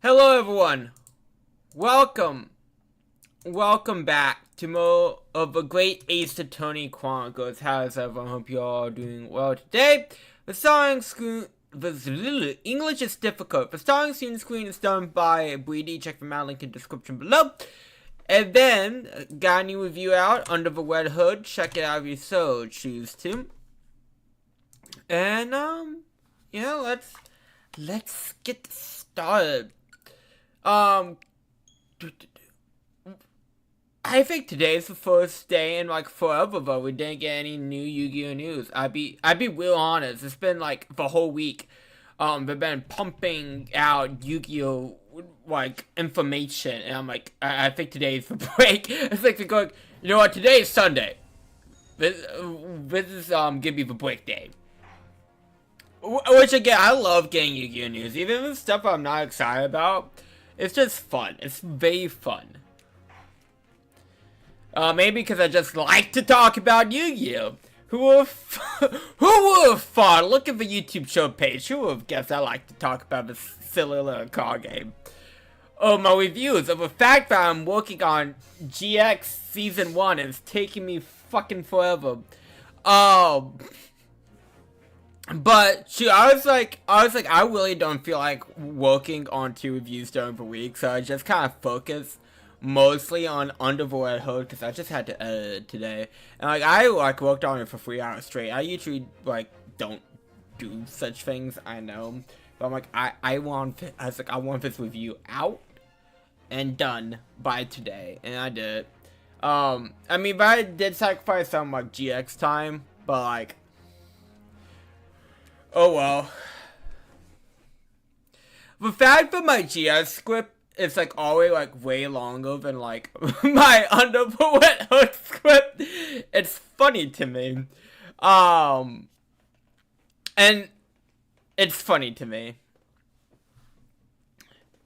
Hello everyone, welcome back to more of a great Ace Attorney Chronicles. How's everyone? Hope you all are doing well today. The starring screen, English is difficult. The starring screen is done by Breedy. Check the link in the description below. And then, got a new review out, Under the Red Hood. Check it out if you so choose to. And, yeah, let's get started. I think today's the first day in like forever though we didn't get any new Yu-Gi-Oh news. I'd be real honest. It's been like the whole week. They've been pumping out Yu-Gi-Oh like information, and I'm like, I think today's the break. It's like they're going, you know what? Today is Sunday. This is gonna be the break day. Which again, I love getting Yu-Gi-Oh news, even if it's stuff I'm not excited about. It's just fun. It's very fun. Maybe because I just like to talk about Yu-Gi-Oh! Who would have thought? Look at the YouTube show page. Who would have guessed I like to talk about this silly little card game? Oh, my reviews of the fact that I'm working on GX Season 1 and it's taking me fucking forever. But shoot, I was like, I really don't feel like working on 2 reviews during the week, so I just kind of focus mostly on Under the Red Hood because I just had to edit it today, and like I worked on it for 3 hours straight. I usually like don't do such things, I know, but I'm like I want this review out and done by today, and I did it. I mean, but I did sacrifice some like GX time, but like, oh well. The fact that my GX script is like always like way longer than like my underpoet hook script, it's funny to me. And it's funny to me.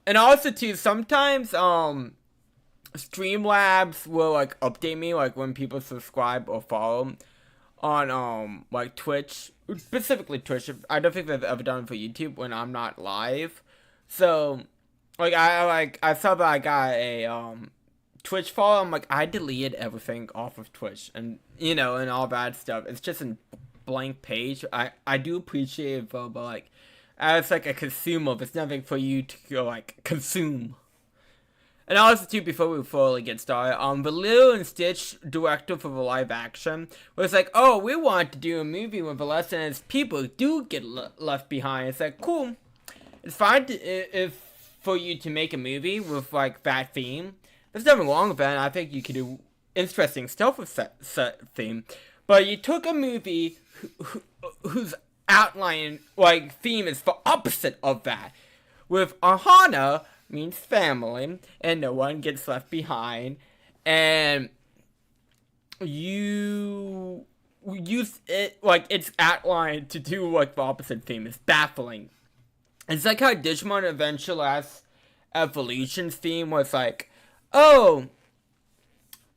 And also too, sometimes Streamlabs will like update me like when people subscribe or follow on like Twitch, specifically Twitch. I don't think they've ever done it for YouTube when I'm not live. So like I saw that I got a Twitch follow. I'm like, I deleted everything off of Twitch, and you know, and all that stuff. It's just a blank page. I do appreciate it though, but like as like a consumer, there's nothing for you to go like consume. And also too, before we fully get started, the Lilo and Stitch director for the live action was like, oh, we want to do a movie with the lessons people do get left behind. It's like, cool. It's fine if for you to make a movie with like that theme. There's nothing wrong with that. I think you could do interesting stuff with that theme. But you took a movie whose outline, like, theme is the opposite of that. With Ohana means family, and no one gets left behind, and you use it, like, its outline to do, like, the opposite theme. It's baffling. It's like how Digimon Adventure Last Evolution's theme was like, oh,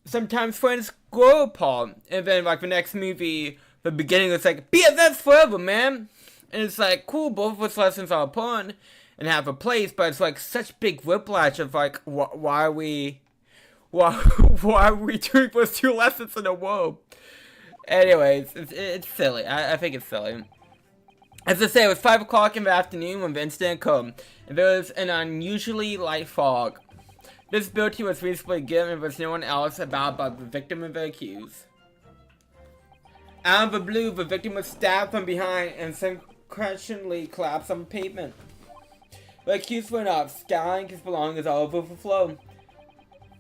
sometimes friends grow apart, and then, like, the next movie, the beginning was like, BFFs forever, man! And it's like, cool, both of us lessons are important and have a place, but it's like such big whiplash of like, why are we doing those two lessons in a row? Anyways, it's silly. I think it's silly. As I say, it was 5 o'clock in the afternoon when the incident occurred, and there was an unusually light fog. This ability was recently given and there was no one else about but the victim and the accused. Out of the blue, the victim was stabbed from behind and sequentially collapsed on the pavement. The accused went up, scouring his belongings all over the floor.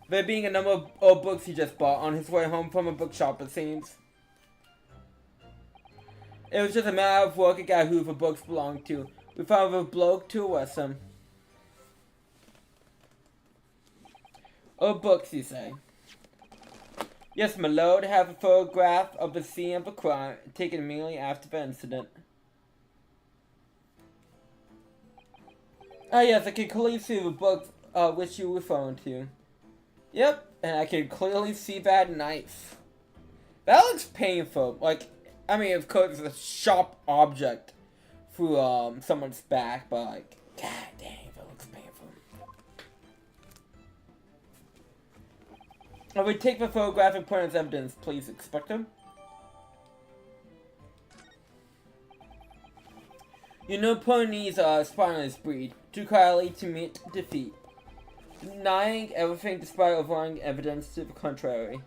There being a number of old books he just bought on his way home from a bookshop, it seems. It was just a matter of working out who the books belonged to. We found the bloke to arrest him. Old books, you say? Yes, my lord, have a photograph of the scene of the crime taken immediately after the incident. Ah yes, I can clearly see the book which you were referring to. Yep, and I can clearly see that knife. That looks painful. Like, I mean, of course, it's a sharp object through someone's back, but like, god dang, that looks painful. I would take the photograph and put it as evidence, please, Inspector. You know ponies are a spineless breed, too cowardly to meet defeat, denying everything despite overwhelming evidence to the contrary.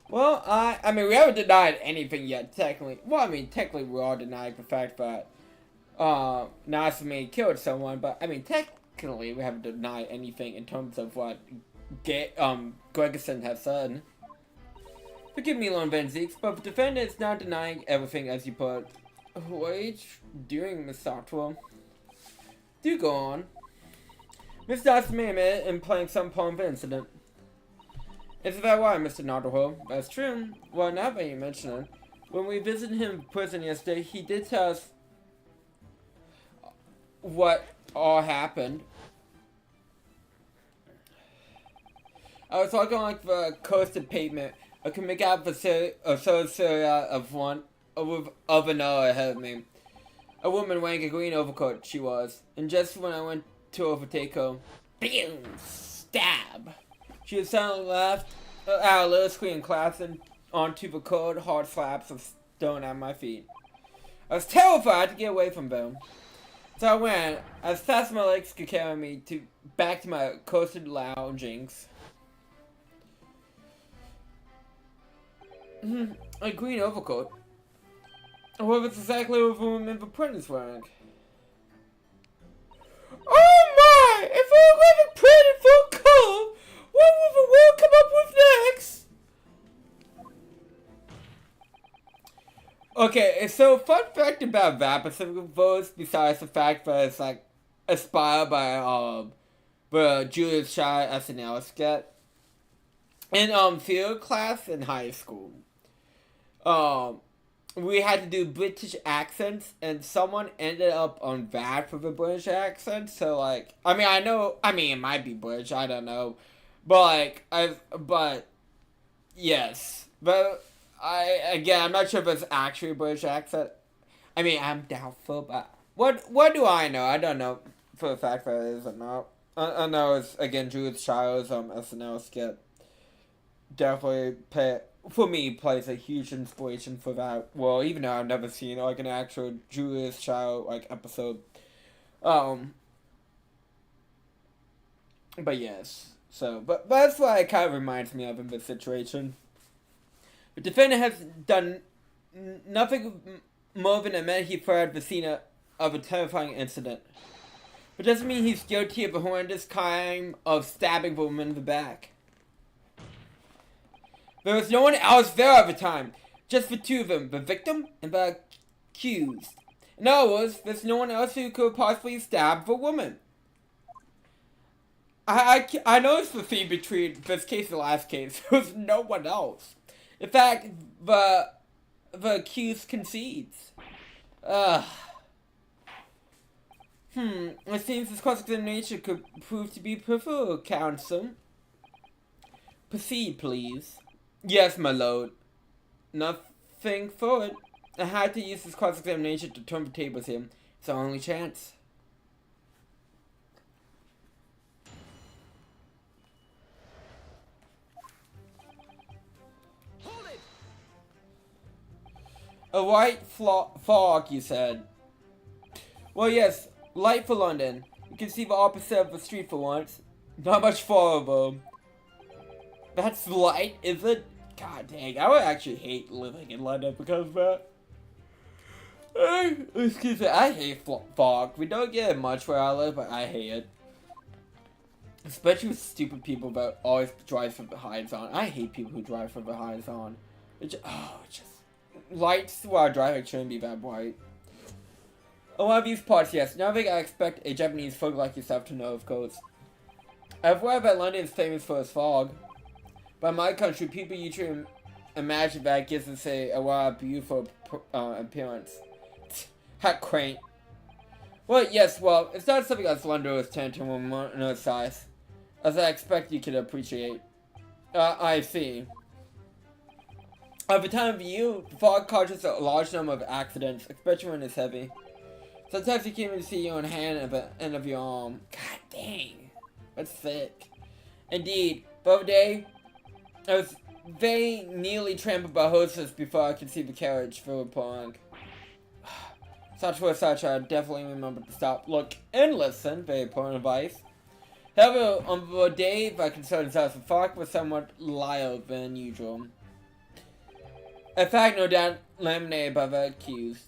Well, I mean, we haven't denied anything yet, technically. Well, I mean, technically we are denying the fact that, Nasumi killed someone, but, I mean, technically we haven't denied anything in terms of what Gregerson has said. Forgive me, Lone Benzix, but the defendant is not denying everything as you put. What are you doing, Miss Softwell? Do go on. Miss Nasumi admitted in playing some part of the incident. Isn't that why, Mr. Naruto? That's true. Well, now that you mention it, when we visited him in prison yesterday, he did tell us what all happened. I was walking like the coasted pavement. I could make out the silhouette of one of another ahead of me. A woman wearing a green overcoat, she was. And just when I went to overtake her, BAM! Stab! She had suddenly left out a little screen and collapsed onto the cold, hard slabs of stone at my feet. I was terrified to get away from them. So I went, as fast as my legs could carry me, back to my coasted loungings. A green overcoat. Well, that's exactly what the woman in the print is wearing. Oh my! If I were print in full color, what would the world come up with Okay, so fun fact about that Pacific Voice, besides the fact that it's like inspired by the Julius Child SNL sketch in theater class in high school. Um, we had to do British accents, and someone ended up on that for the British accent. So like, I mean, it might be British, I don't know, but like, but yes, but I'm not sure if it's actually a British accent. I mean, I'm doubtful, but what do I know? I don't know for the fact that it is or not. I know it's again Julius Child's SNL skit. Definitely for me plays a huge inspiration for that. Well, even though I've never seen like an actual Julius Child like episode. Um, but yes. So, but that's what it kind of reminds me of in this situation. The defendant has done nothing more than admit he fired the scene of a terrifying incident. But doesn't mean he's guilty of a horrendous crime of stabbing the woman in the back. There was no one else there at the time, just the two of them, the victim and the accused. In other words, there's no one else who could possibly stab the woman. I noticed the theme between this case and the last case. There was no one else. In fact, the accused concedes. It seems this cross-examination could prove to be preferred, counsel. Proceed, please. Yes, my lord. Nothing for it. I had to use this cross-examination to turn the tables here. It's our only chance. Hold it! A white fog, you said. Well, yes, light for London. You can see the opposite of the street for once. Not much far, though. That's light, is it? God dang, I would actually hate living in London because of that. Excuse me, I hate fog. We don't get it much where I live, but I hate it. Especially with stupid people that always drive from the highs on. I hate people who drive from the highs on. Lights while driving shouldn't be that bright. A lot of these parts, yes. Nothing I expect a Japanese folk like yourself to know, of course. I've read that London is famous for its fog. But in my country, people usually imagine that it gives us a lot of beautiful appearance. How quaint. Well, yes, well, it's not something that's London tend to another size. As I expect you could appreciate. I see. At the time of year, the fog causes a large number of accidents, especially when it's heavy. Sometimes you can't even see your own hand at the end of your arm. God dang. That's sick. Indeed, the other day, I was very nearly trampled by horses before I could see the carriage through a pond. Such was such, I definitely remember to stop, look, and listen. Very important advice. However, on the day that concerned itself, the fog was somewhat lighter than usual. In fact, no doubt, laminated by the accused.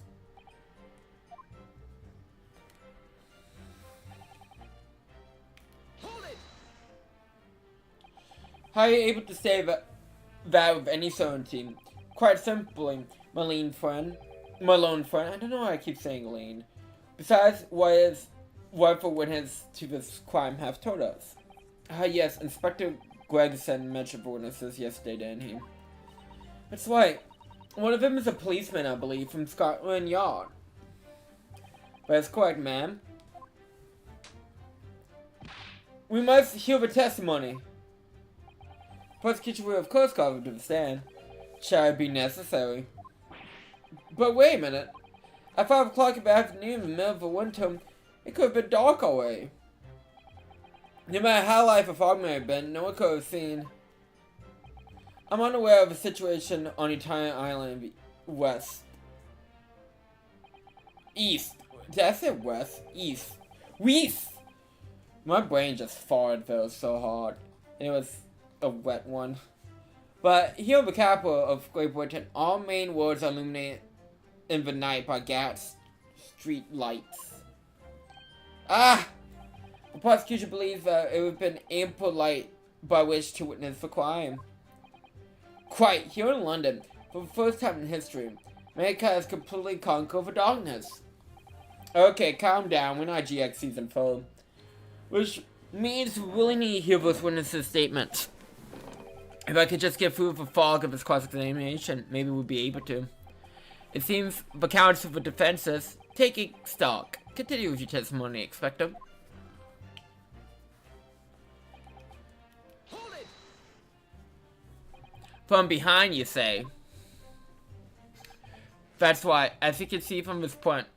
How are you able to say that with any certainty? Quite simply, my lone friend. I don't know why I keep saying lean. Besides, what his rightful witness to this crime have told us. Yes, Inspector Gregson mentioned witnesses yesterday, didn't he? That's right. One of them is a policeman, I believe, from Scotland Yard. That's correct, ma'am. We must hear the testimony. Prosecution will of course call him to the stand. Shall it be necessary? But wait a minute. At 5 o'clock in the afternoon, in the middle of the winter, it could have been dark already. No matter how light the fog may have been, no one could have seen. I'm unaware of a situation on Italian Island west. East. Did I say west? East. West! My brain just farted though so hard. It was a wet one. But here in the capital of Great Britain, all main roads are illuminated in the night by gas street lights. The prosecution believes that it would have been ample light by which to witness the crime. Quite, here in London, for the first time in history, Mankind has completely conquered over darkness. Okay, calm down. We're not GX season 4. Which means we really need to hear those witnesses' statements. If I could just get through the fog of this cross-examination, maybe we'll be able to. It seems the counsel for defenses taking stock. Continue with your testimony, Expecto. From behind, you say? That's why, as you can see from this point.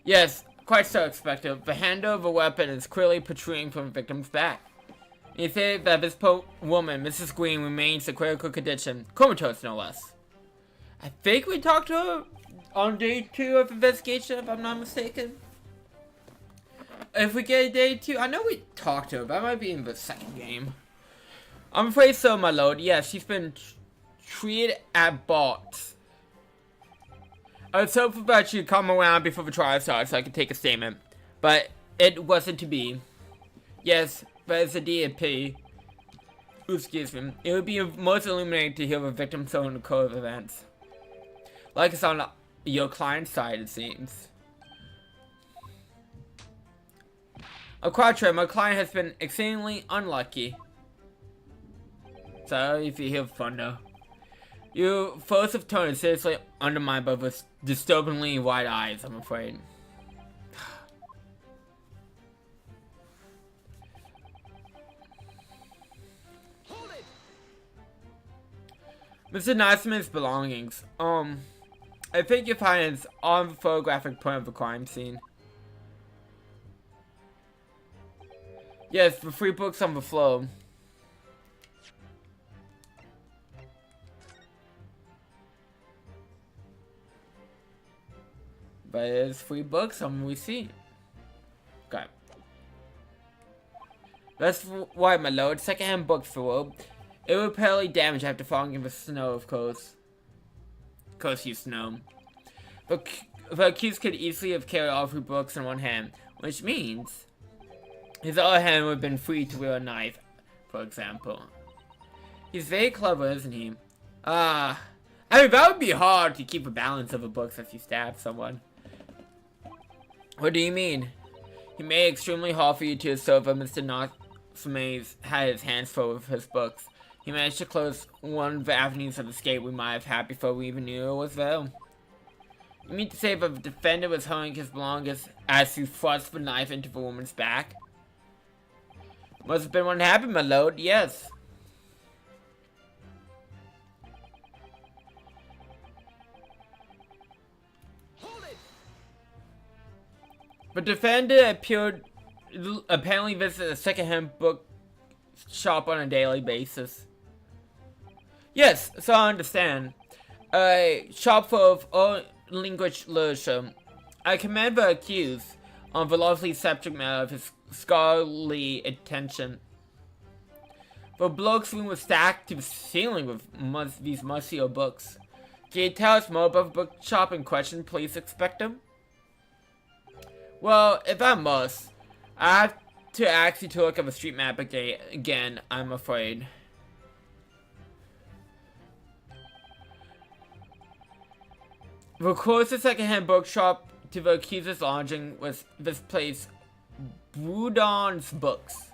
Yes, quite so, Expecto. The handle of a weapon is clearly protruding from the victim's back. You say that this woman, Mrs. Green, remains in critical condition, comatose no less. I think we talked to her on day 2 of investigation, if I'm not mistaken. If we get a day 2, I know we talked to her, but that might be in the second game. I'm afraid so, my lord. Yes, she's been treated at Box. I was hopeful that she'd come around before the trial starts so I could take a statement, but it wasn't to be. Yes, but it's a DAP. Excuse me. It would be most illuminating to hear the victim's own code of events. Like it's on your client's side, it seems. A quattro, my client has been exceedingly unlucky. Sorry if you hear thunder. Your force of tone is seriously undermined by those disturbingly wide eyes, I'm afraid. Mr. Naismith's belongings. I think you find it's on the photographic point of the crime scene. Yes, the 3 books on the floor. But there's 3 books on we see. Okay. That's why, my lord. Second-hand books for irreparably damaged after falling in the snow, of course. Of course, you snow. But the accused could easily have carried all 3 books in one hand, which means his other hand would have been free to wield a knife, for example. He's very clever, isn't he? I mean, that would be hard to keep a balance of the books if you stab someone. What do you mean? He made it extremely hard for you to assert that Mr. Natsume's had his hands full with his books. He managed to close one of the avenues of escape we might have had before we even knew it was there. You mean to say that the defendant was holding his belongings as he thrust the knife into the woman's back? Must have been what happened, my lord, yes. The defendant apparently visited a second-hand book shop on a daily basis. Yes, so I understand. A shop full of all language literature. I commend the accused on the lovely subject matter of his scholarly attention. The bloke's room was stacked to the ceiling with these musty old books. Can you tell us more about the bookshop in question, please, Expecto? Well, if I must, I have to ask you to look at the street map again, I'm afraid. The closest second-hand bookshop to the accused's lodging was this place, Boudon's Books.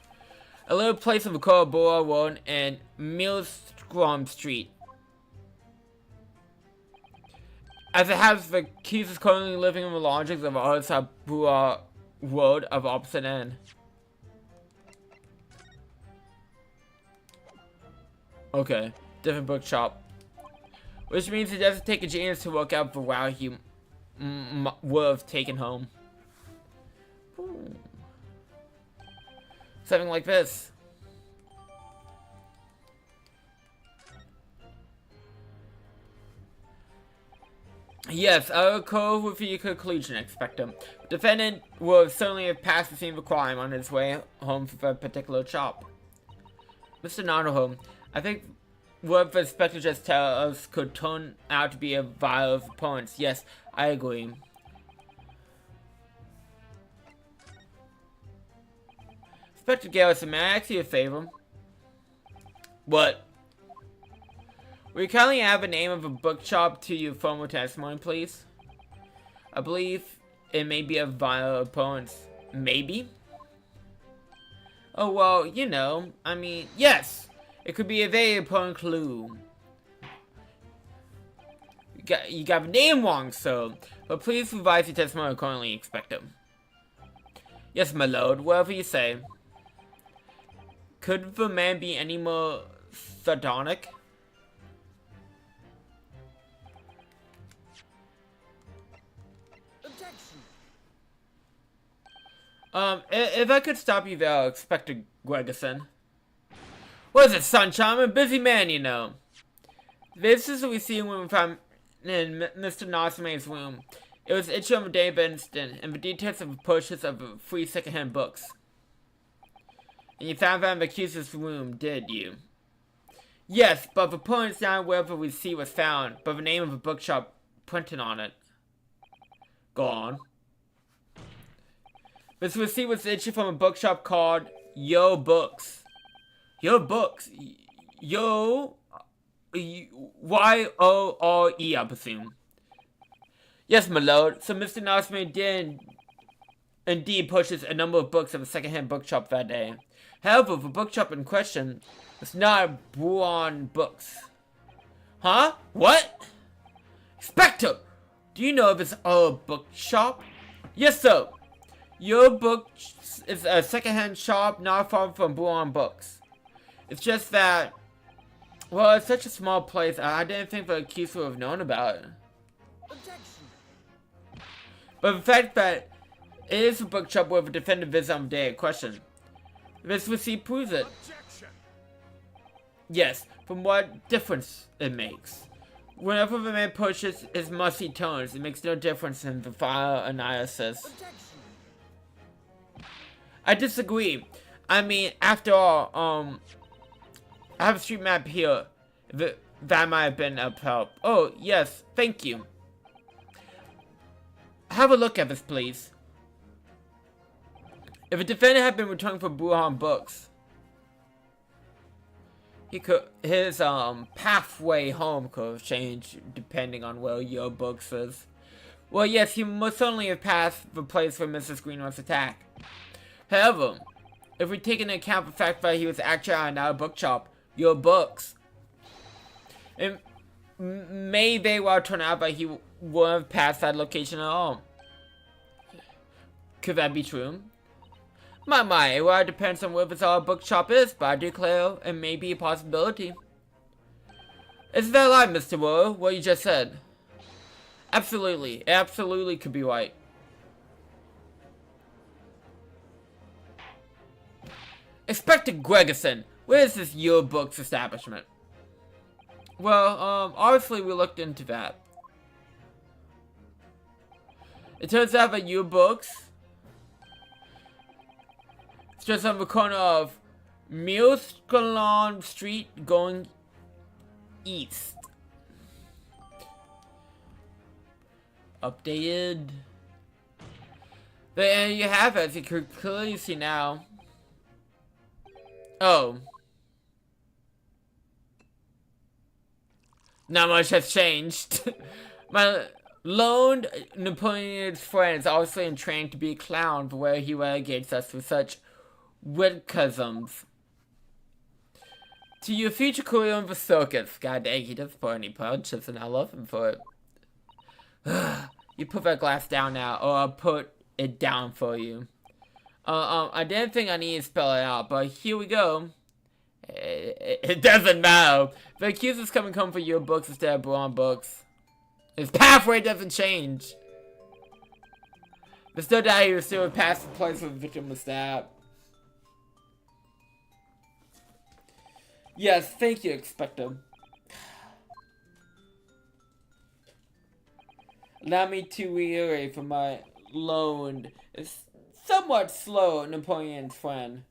A little place on the Corabora Road and Millstrom Street. As it has, the accused is currently living in the lodgings of the other side of Road of opposite end. Okay, different bookshop. Which means it doesn't take a genius to work out the route he would have taken home. Ooh. Something like this. Yes, I will go with your conclusion, Expecto. Defendant will certainly have passed the scene of a crime on his way home from a particular shop. Mr. Nanoho, I think what the inspector just told us could turn out to be a vial of opponents. Yes, I agree. Inspector Garrison, may I ask you a favor? What? We kindly have a name of a bookshop to your formal testimony, please? I believe it may be a vile opponent's. Maybe? Oh, well, you know, I mean, yes! It could be a very important clue. You got the name wrong, so. But please revise your testimony accordingly, Inspector. Yes, my lord, whatever you say. Could the man be any more sardonic? Objection. If I could stop you there, Inspector Gregerson. What is it, sunshine? I'm a busy man, you know. This is what we see when we found in Mr. Nasma's room. It was issued on the day of the incident, and the details of the purchase of 3 second-hand books. And you found that in the accuser's room, did you? Yes, but the point is not where the receipt was found, but the name of the bookshop printed on it. Go on. This receipt was issued from a bookshop called Yo Books. Yo Books? Yo... Y-O-R-E, I presume. Yes, my lord. So Mr. Nasman did indeed purchase a number of books at a second-hand bookshop that day. However, the bookshop in question was not Bruin Books. Huh? What? Inspector! Do you know if it's a bookshop? Yes, sir. Your Books is a second-hand shop not far from Bruin Books. It's just that, well, it's such a small place, I didn't think the accused would have known about it. Objection. But the fact that it is a bookshop where the defendant visited on the day in question, this receipt proves it. Objection. Yes, from what difference it makes. Whenever the man pushes his musty tones, it makes no difference in the file analysis. Objection. I disagree. I mean, after all, I have a street map here. That might have been of help. Oh, yes, thank you. Have a look at this, please. If a defendant had been returning for Bruin Books, his pathway home could have changed depending on where your books is. Well, yes, he must certainly have passed the place where Mrs. Green was attacked. However, if we take into account the fact that he was actually at another bookshop, Your Books, it may very well turn out that he wouldn't have passed that location at all. Could that be true? My, well, it depends on where this other bookshop is, but I declare it may be a possibility. Is that right, Mr. Wu, what you just said? Absolutely, it absolutely could be right. Inspector Gregerson, where is this Your Books establishment? Well, obviously we looked into that. It turns out that Your Books, it's just on the corner of Milskalon Street going east. Updated. There you have it, as you can clearly see now. Oh. Not much has changed. My lone Napoleon's friend is obviously entrained to be a clown for where he relegates us with such witticisms. To your future career in the circus. God dang, he doesn't put any punches and I love him for it. You put that glass down now, or I'll put it down for you. I didn't think I needed to spell it out, but here we go. It doesn't matter. The accuser's coming home for Your Books instead of Bruin Books. His pathway doesn't change. There's no doubt he was still past the place where the victim was stabbed. Yes, thank you, Inspector. Allow me to reiterate for my lone, somewhat slow Napoleon's friend.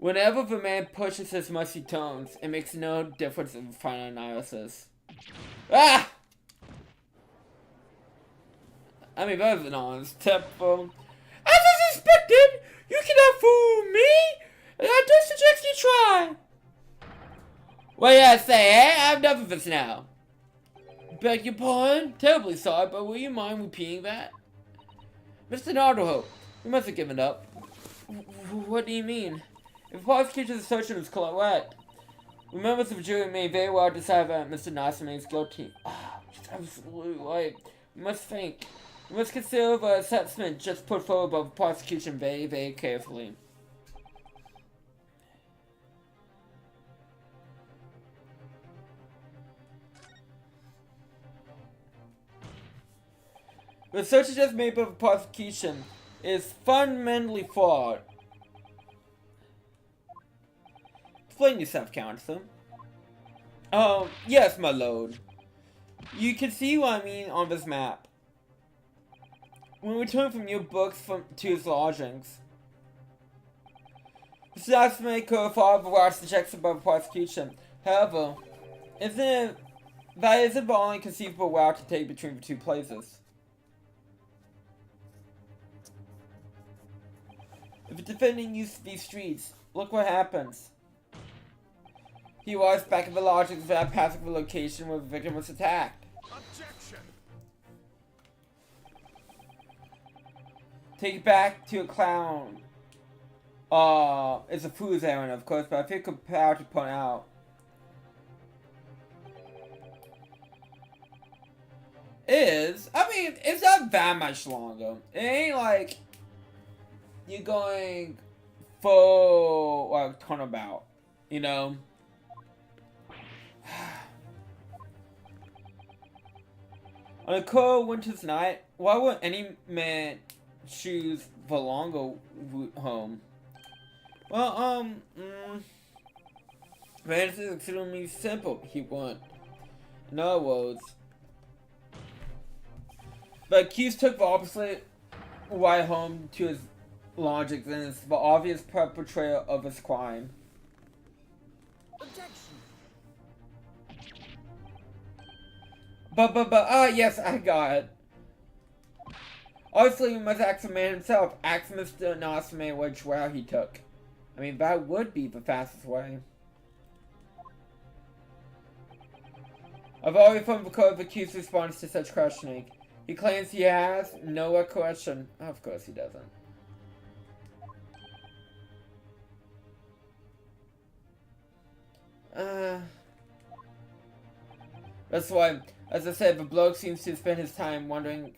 Whenever the man pushes his musty tones, it makes no difference in the final analysis. Ah! I mean, that was an honest tip. As I suspected, you cannot fool me! I do suggest you try! What did I say, eh? I have enough of this now. Beg your pardon? Terribly sorry, but will you mind repeating that? Mr. Naruto, you must have given up. What do you mean? If prosecution's assertion is correct, the members of the jury may very well decide that Mr. Natsume is guilty. She's absolutely right. We must think. We must consider the assessment just put forward by the prosecution very, very carefully. The assertion just made by the prosecution is fundamentally flawed. Explain yourself, Counselor. Yes, my lord. You can see what I mean on this map. When we return from your books to his lodgings, the staff may clarify the routes suggested by the prosecution. However, that isn't the only conceivable route to take between the two places. If the defendant used these streets, look what happens. He was back at the lodgings without passing the location where the victim was attacked. Objection. Take it back to a clown. It's a fool's errand, of course, but I feel compelled to point out. I mean, it's not that much longer. It ain't like you're going full, like, turnabout, you know? On a cold winter's night, why would any man choose the longer route home? Well, the answer is extremely simple. He won. In other words, the accused took the opposite ride home to his lodgings and is the obvious perpetrator of his crime. Objection. Yes, I got it. Obviously, we must ask the man himself. Ask Mr. Natsume which route he took. I mean, that would be the fastest way. I've already found the code of accused response to such questioning. He claims he has no recollection. Of course he doesn't. That's why, as I said, the bloke seems to spend his time wandering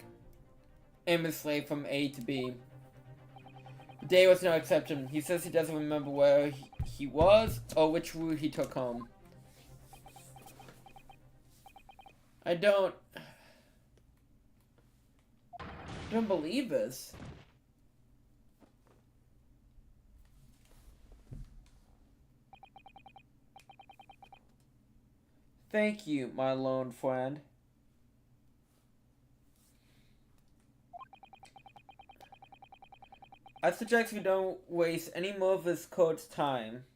aimlessly from A to B. The day was no exception. He says he doesn't remember where he was or which route he took home. I don't believe this. Thank you, my lone friend. I suggest we don't waste any more of this court's time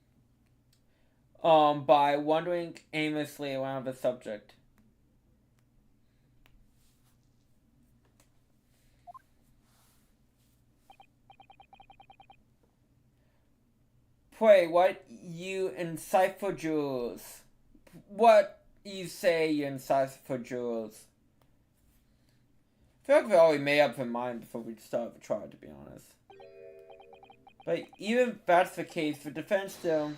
by wandering aimlessly around the subject. Pray, what you encipher jewels? What you say you encipher jewels? I feel like we already made up our mind before we start the trial, to be honest. But even if that's the case, the defense still...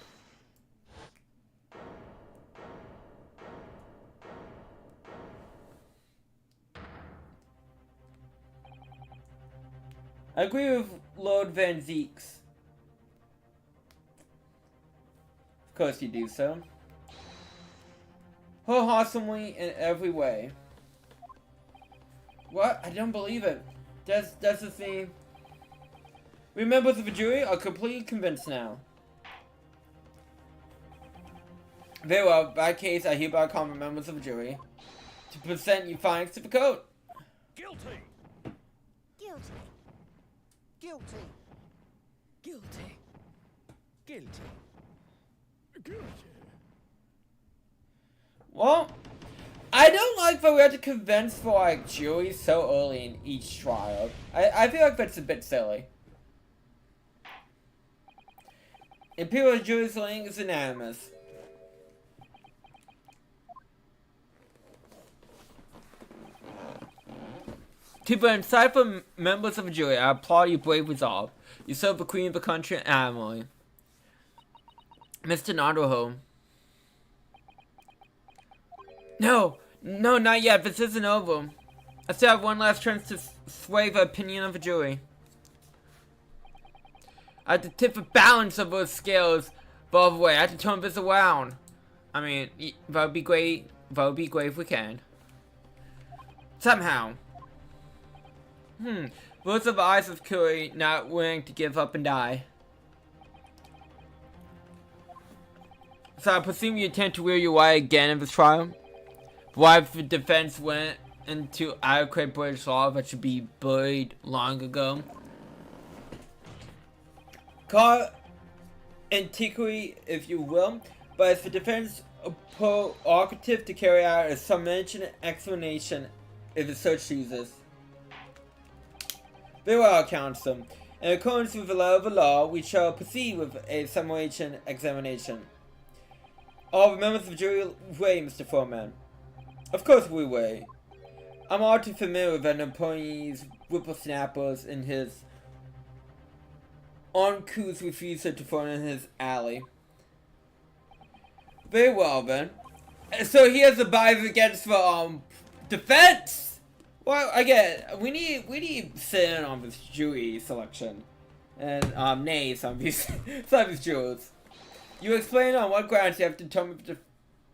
I agree with Lord Van Zeeks. Of course you do so. Wholeheartedly in every way. What? I don't believe it. That's the thing. We members of the jury are completely convinced now. Very well, in that case, I hereby call the members of the jury to present your findings to the court. Guilty! Guilty. Guilty. Guilty. Guilty. Guilty. Well, I don't like that we have to convince for like jury so early in each trial. I feel like that's a bit silly. If people's jury's ruling is unanimous. To the insightful members of the jury, I applaud your brave resolve. You serve the queen of the country admirably. Mr. Nadaho. No, not yet. This isn't over. I still have one last chance to sway the opinion of the jury. I have to tip the balance of those scales the other way. I have to turn this around. I mean, that would be great. That would be great if we can. Somehow. Those are the eyes of Curry, not willing to give up and die. So I presume you intend to wear your way again in this trial? Why if the defense went into adequate British law that should be buried long ago? Call antiquity if you will, but it's the defense prerogative to carry out a summation explanation if the search chooses. Very well, counsel. In accordance with the law of the law, we shall proceed with a summation examination. All the members of the jury weigh, Mr. Foreman. Of course we weigh. I'm all too familiar with an employee's whippersnappers and his uncouth refusal to phone in his alley. Very well then. So he has a bias against the defense. Well, again, we need sit in on this jury selection and nays on these some of these jurors. You explain on what grounds you have determined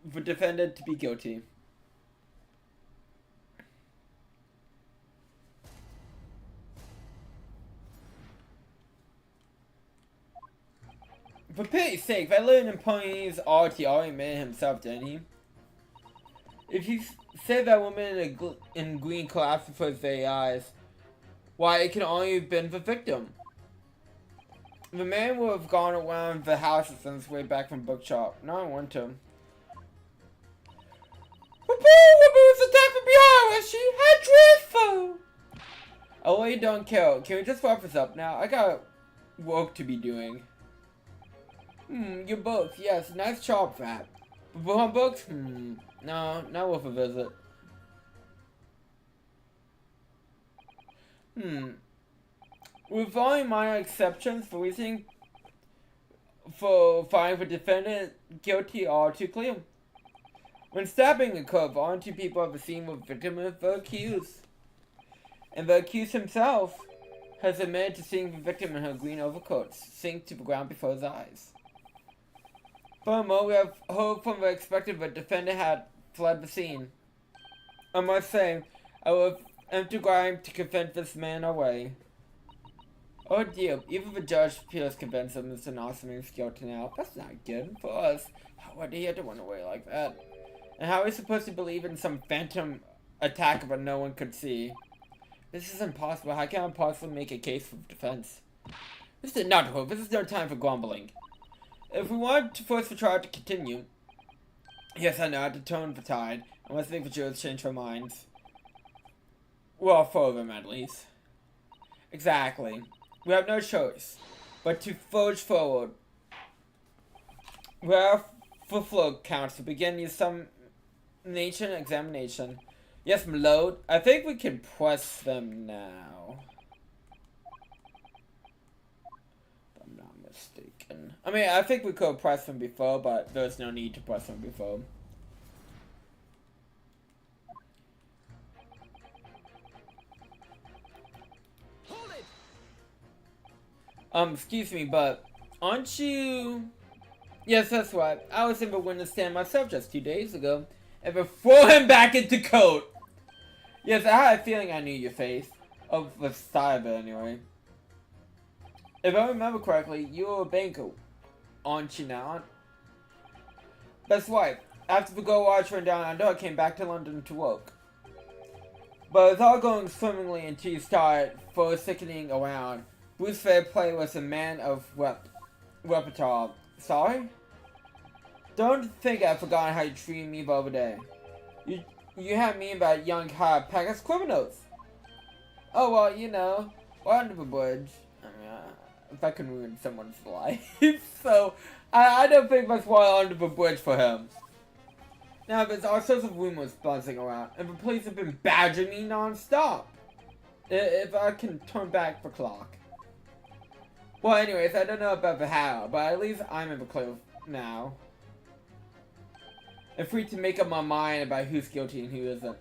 the defendant to be guilty. For pity's sake, that little employee's already made himself, didn't he? If you say that woman in green collapsed before his very eyes, why, it can only have been the victim. The man would have gone around the house on his way back from bookshop. No, I want to. Woman was attacked from behind. Was she? How dreadful! Oh, well, you don't care. Can we just wrap this up now? I got work to be doing. Your books. Yes, nice job, Fat. But books? No, not worth a visit. With only minor exceptions, the reasoning for finding the defendant guilty are too clear. When stabbing occurred, only two people at the scene were the victim and the accused. And the accused himself has admitted to seeing the victim in her green overcoat sink to the ground before his eyes. Furthermore, we have heard from the expected the defendant had fled the scene. I must say, I would have empty grime to convince this man away. Oh dear, even the judge appears convinced of Mr. Nosman's guilty now. That's not good for us. How would he have to run away like that? And how are we supposed to believe in some phantom attack that no one could see? This is impossible. How can I possibly make a case for defense? Mr. Nuthook, this is no time for grumbling. If we want to force the trial to continue, yes, I know how to turn the tide. I must make the jurors change their minds. Well, four of them at least. Exactly. We have no choice but to forge forward. We have for flow counts to begin your summation examination. Yes, my lord. I think we can press them now. If I'm not mistaken. I mean, I think we could have pressed them before, but there's no need to press them before. Excuse me, but aren't you... Yes, that's right. I was in the witness stand myself just 2 days ago. And then throw him back into coat! Yes, I had a feeling I knew your face. Of the style of it, anyway. If I remember correctly, you were a banker, aren't you now? That's right. After the Gold Watch went down under, I came back to London to work. But it's all going swimmingly until you started for sickening around. Bruce Fairplay was a man of repertoire. Sorry? Don't think I've forgotten how you treated me the other day. You had me and that young hard pack as criminals. Oh well, you know, we're under the bridge. I mean, that can ruin someone's life. So, I don't think that's why under the bridge for him. Now, there's all sorts of rumors buzzing around, and the police have been badgering me non-stop. If I can turn back the clock. Well, anyways, I don't know about the how, but at least I'm in the clear now. I'm free to make up my mind about who's guilty and who isn't.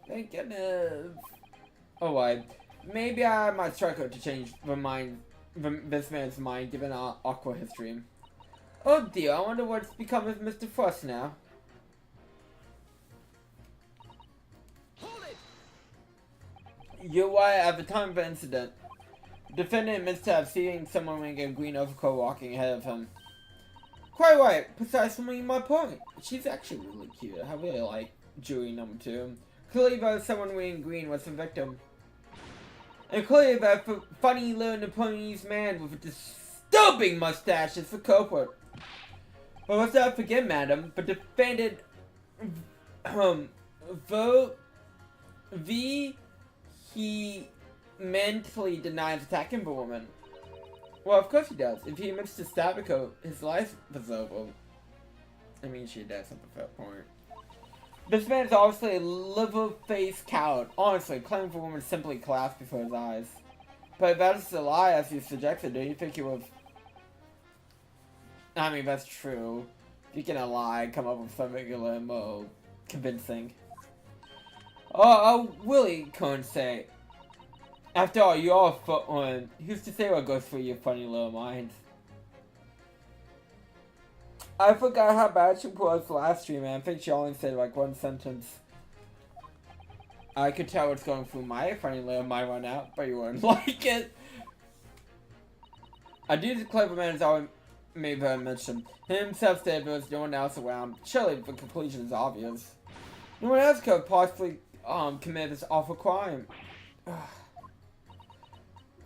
Thank goodness. Oh, why? Maybe I might struggle to change this man's mind given our awkward history. Oh dear, I wonder what's become of Mr. Frost now. Hold it! You're right, at the time of the incident, the defendant admits to have seen someone wearing a green overcoat walking ahead of him. Quite right, precisely my point. She's actually really cute. I really like jury number 2. Clearly, though, someone wearing green was the victim. And clearly, that funny little Nepalese man with a disturbing mustache is the culprit. But let's not forget, madam, the defendant, he mentally denies attacking the woman. Well, of course he does. If he admits to stabbing her, his life is over. I mean, she does have a fair point. This man is obviously a liver-faced coward. Honestly, claiming the woman simply collapsed before his eyes. But if that is a lie, as you suggested, do you think he would... I mean, that's true. If you can lie, come up with something a little more convincing. Oh, Willie couldn't say. After all, you are a foot one. Who's to say what goes through your funny little mind? I forgot how bad she was last stream, man. I think she only said like one sentence. I could tell what's going through my funny little mind right now, but you wouldn't like it. I do the clever man is always made that mention. Him himself said there was no one else around. Surely the conclusion is obvious. No one else could possibly commit this awful crime.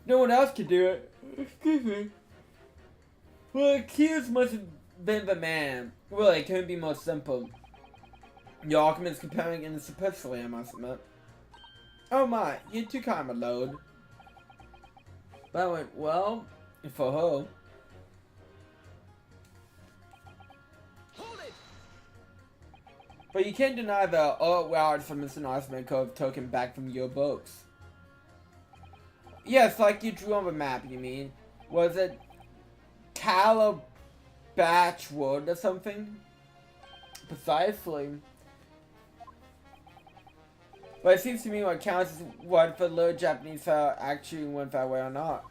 No one else could do it. Excuse me. Well, accused must have been the man. Really, it couldn't be more simple. Your argument's comparing and superficially, I must admit. Oh my, you're too kind of a load. That went well for her. Hold it! But you can't deny the warrants from Mr. Niceman could have taken back from your books. Yes, like you drew on the map, you mean? Was it Calabatch Wood or something? Precisely. But it seems to me what counts is what the little Japanese fellow actually went that way or not.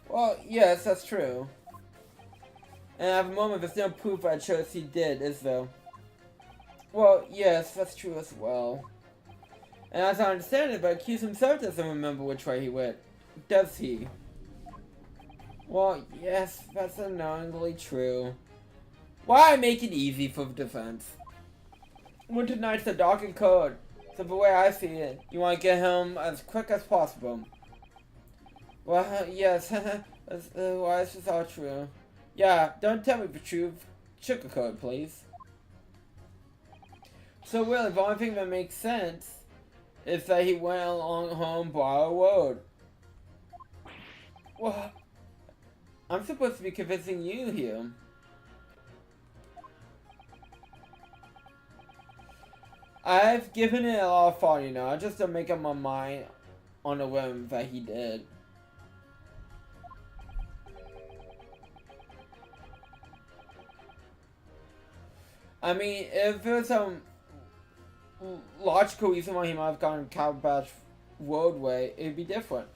Well, yes, that's true. And at the moment, there's no proof that shows he did, is there? Well, yes, that's true as well. And as I understand it, the accused himself doesn't remember which way he went. Does he? Well, yes, that's unknowingly true. Why make it easy for the defense? Winter nights are dark and cold, so the way I see it, you want to get him as quick as possible. Well, yes, well, this is all true. Yeah, don't tell me the truth. Sugarcoat, please. So really, the only thing that makes sense is that he went along home Briar Road. Well, I'm supposed to be convincing you here. I've given it a lot of thought, you know. I just don't make up my mind on a whim that he did. I mean, if there's some logical reason why he might have gone Calabash Roadway, it'd be different.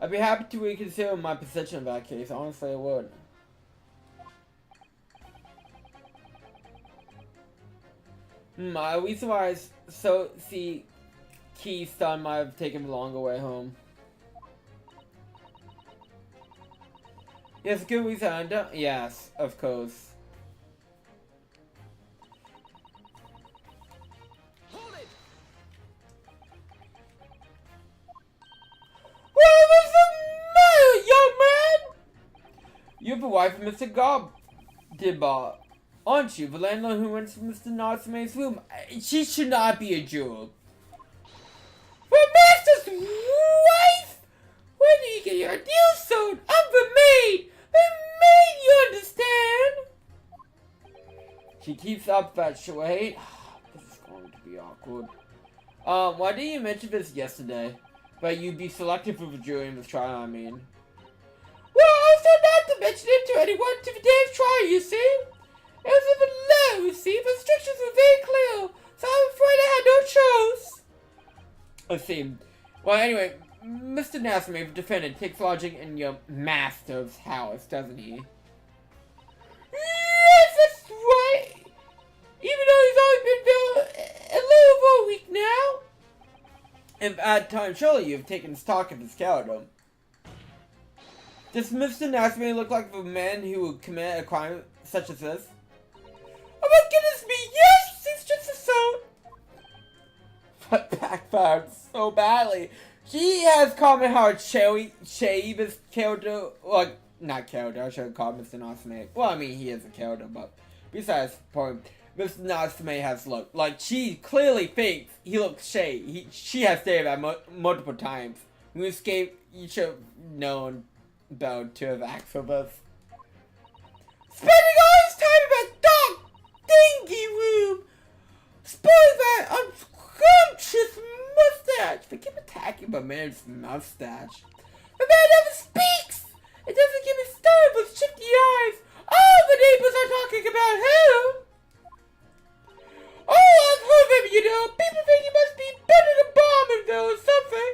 I'd be happy to reconsider my position in that case. Honestly, I would. My reason why I see Key's son might have taken the longer way home. Yes, good reason. I don't. Yes, of course. Hold it! What was the matter, young man? You're the wife of Mr. Gobdibba, aren't you? The landlord who went to Mr. Natsume's room. She should not be a jewel. The master's wife? When do you get your deal sold? I'm the maid! The maid, you understand? She Keeps up that wait. This is going to be awkward. Why didn't you mention this yesterday? But you'd be selected for the jury in this trial, I mean. Well, I was told not to mention it to anyone to today's trial, you see? It was in the law, you see? The restrictions were very clear, so I'm afraid I had no choice. Let's see. Well, anyway, Mr. Nasmith, the defendant, takes lodging in your master's house, doesn't he? Yes, that's right! Even though he's only been there a little over a week now. And at time, surely you've taken stock of his character. Does Mr. Nasmith look like the man who would commit a crime such as this? Oh my goodness me, yes! He's just a soul! But backfired so badly. She has commented how Shaeba's character, like, not character, I should have called Mr. Nasmith. Well, I mean, he is a character, but besides the point, Mr. Nasmith has looked. Like, she clearly thinks he looks Shay. She has stated that multiple times. When you escape, you should have known about to have acted for this. Spending all his time in that dark, dingy room! Spoil that unconscious mustache! They keep attacking my man's mustache. The man never speaks! It doesn't give me started with shifty eyes! All the neighbors are talking about him! Oh, I've heard of him, you know! People think he must be better than Bombinville or something!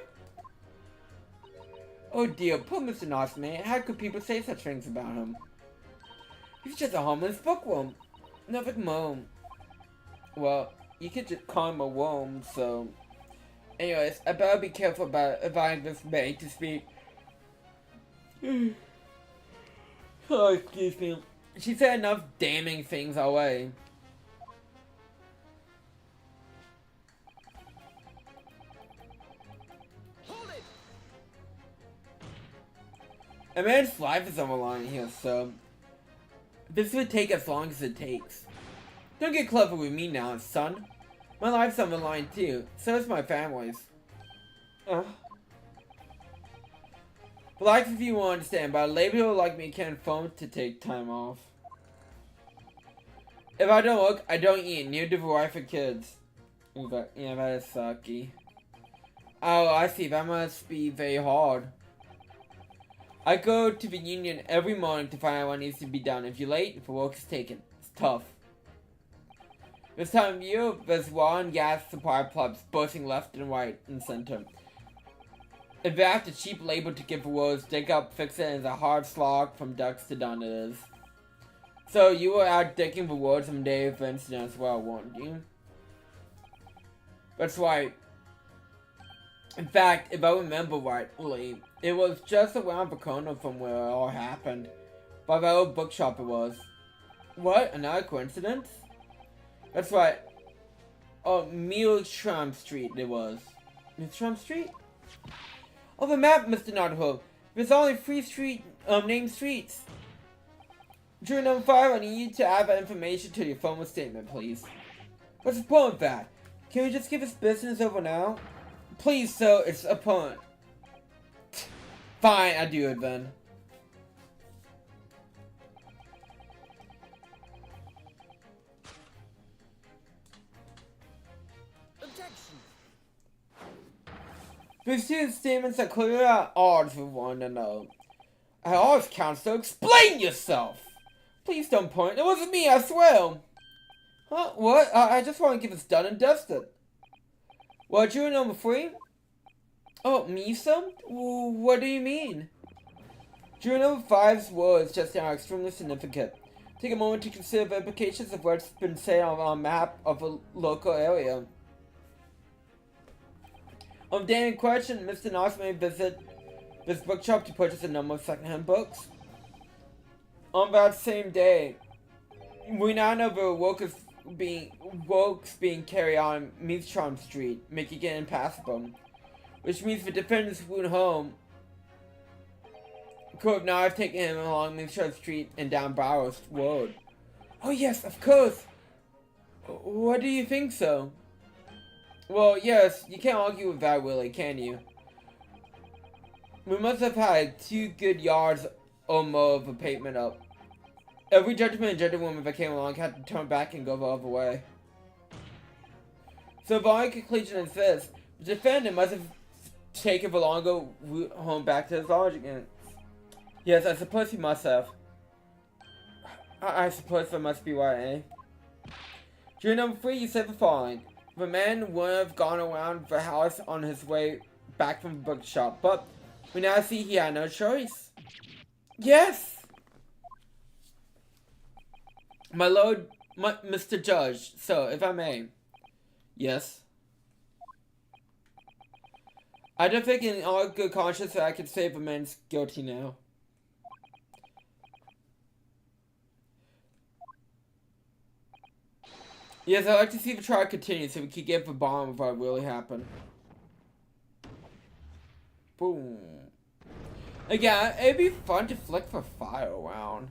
Oh dear, poor Mr. Nasmith. How could people say such things about him? He's just a homeless bookworm. Nothing more. Well, you could just call him a worm, so... Anyways, I better be careful about inviting this maid to speak. Oh, excuse me. She said enough damning things our way. Hold it! A man's life is on the line here, so... This would take as long as it takes. Don't get clever with me now, son. My life's on the line too, so is my family's. Relax if you won't understand, but a label like me can't afford to take time off. If I don't work, I don't eat, neither do the wife or kids. Yeah, that is sucky. Oh, I see, that must be very hard. I go to the union every morning to find out what needs to be done. If you're late, the work is taken. It's tough. This time of year, there's oil and gas supply plugs bursting left and right and center. If they have to cheap labor to give the words, dig up, fix it, and it's a hard slog from dusk to dawn it is. So you were out digging the woods some day of incident as well, weren't you? That's right. In fact, if I remember rightly, it was just around the corner from where it all happened. By the old bookshop it was. What? Another coincidence? That's right. Oh, Mealsham Street it was. Mealsham Street? Oh, the map, Mr. Nothook. There's only 3 named streets. During number 5, I need you to add that information to your formal statement, please. What's the point of that? Can we just give this business over now? Please, sir, it's a point. Fine, I'll do it then. Objection! These two statements are clearly at odds with one another. At odds, Counselor, explain yourself! Please don't point. It wasn't me, I swear. Huh? What? I just want to get this done and dusted. Well, juror number 3? Oh, me, sir? What do you mean? Juror number 5's words just now are extremely significant. Take a moment to consider the implications of what's been said on a map of a local area. On the day in question, Mr. Knox may visit this bookshop to purchase a number of secondhand books. On that same day, we now know the works being carried on Mealsham Street, making it impassable. Which means the defendant's wound home could now have taken him along Mealsham Street and down Barrows Road. Oh yes, of course! What do you think so? Well, yes, you can't argue with that, Willie, can you? We must have had 2 good yards or more of a pavement up. Every gentleman and gentlewoman that came along had to turn back and go the other way. So the only conclusion is this: the defendant must have taken the longer route home back to his lodging. Yes, I suppose he must have. I suppose that must be right, eh? Jury number 3, you said the following. The man would have gone around the house on his way back from the bookshop, but we now see he had no choice. Yes! My lord, Mr. Judge, so, if I may. Yes? I don't think in all good conscience that I can say the man's guilty now. Yes, I'd like to see the trial continue so we can get the bottom of what really happened. Boom. Again, it'd be fun to flick the fire around.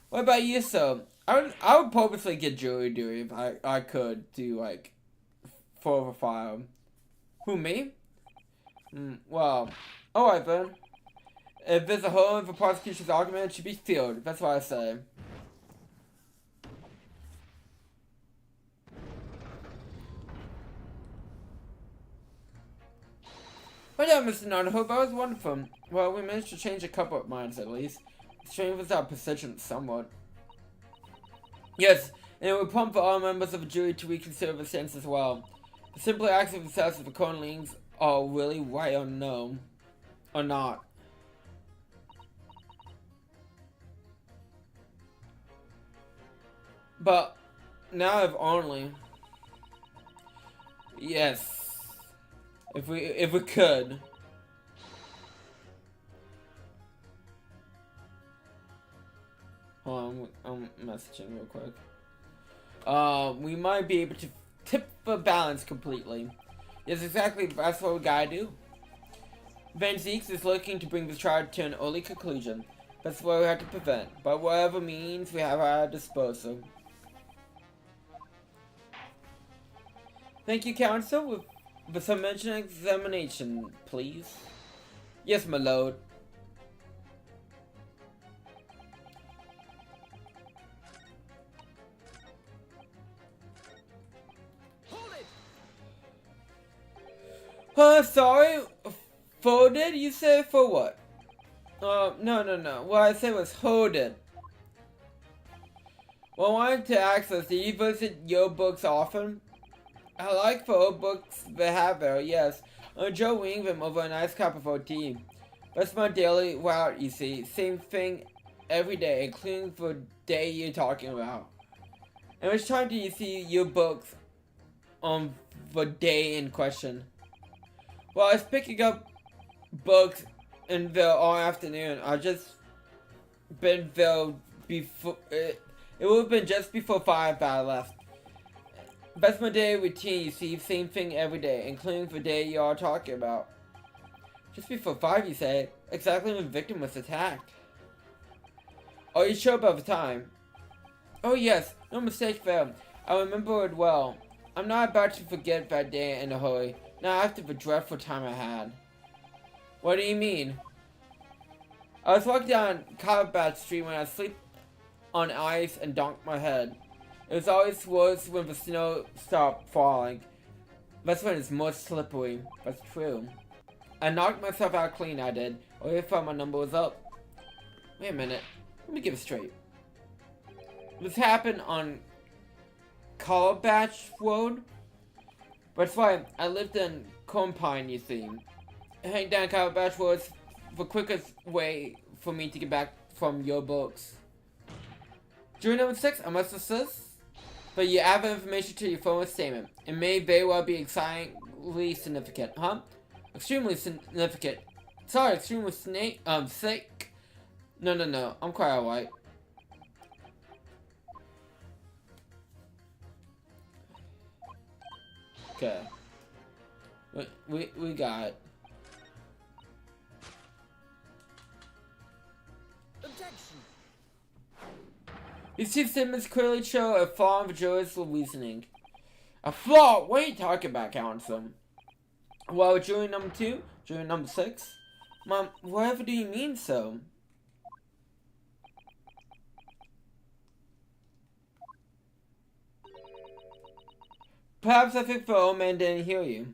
What about you, so? I would purposely get jury duty if I could do, like, for the fire. Who, me? Well, alright then. If there's a hole in the prosecution's argument, it should be filled. That's what I say. But yeah, Mr. Nonhope, that was wonderful. Well, we managed to change a couple of minds at least. Strengthens our position somewhat. Yes, and it would prompt all members of the jury to reconsider the sentence as well. The simple acts of themselves if the court leans are really right or no. Or not. But now if only. Yes. If we could. Hold on, I'm messaging real quick. We might be able to tip the balance completely. Yes, exactly, that's what we gotta do. Van Zeeks is looking to bring the trial to an early conclusion. That's what we have to prevent, by whatever means we have at our disposal. Thank you, counsel. With some mention examination, please. Yes, my lord. Hold it! Sorry. Folded? You said for what? No. What I said was hold it. Well, I wanted to ask us, do you visit your books often? I like the old books they have there, yes. I enjoy reading them over a nice cup of old tea. That's my daily route, you see. Same thing every day, including the day you're talking about. And which time do you see your books on the day in question? Well, I was picking up books in there all afternoon. I just been there before. It would have been just before 5 that I left. That's my daily routine, you see, same thing every day, including the day you are talking about. Just before 5, you say, exactly when the victim was attacked. Are you sure about the time? Oh yes, no mistake there. I remember it well. I'm not about to forget that day in a hurry, not after the dreadful time I had. What do you mean? I was walking down Combat Street when I slipped on ice and donked my head. It was always worse when the snow stopped falling. That's when it's most slippery. That's true. I knocked myself out clean, I did. Or I thought my number was up. Wait a minute. Let me get it straight. This happened on Calabash Road? That's why I lived in Compine, you see. Hang down Calabash Road is the quickest way for me to get back from your books. Jury number 6, I must insist. But you add the information to your formal statement. It may very well be excitingly significant, huh? Extremely significant. Sorry, extremely sick. No. I'm quite alright. Okay. We got it. Objection! These two statements clearly show a flaw in the jury's reasoning. A flaw? What are you talking about, counsel? Well, jury number 2, jury number 6. Mom, whatever do you mean so? Perhaps I think the old man didn't hear you.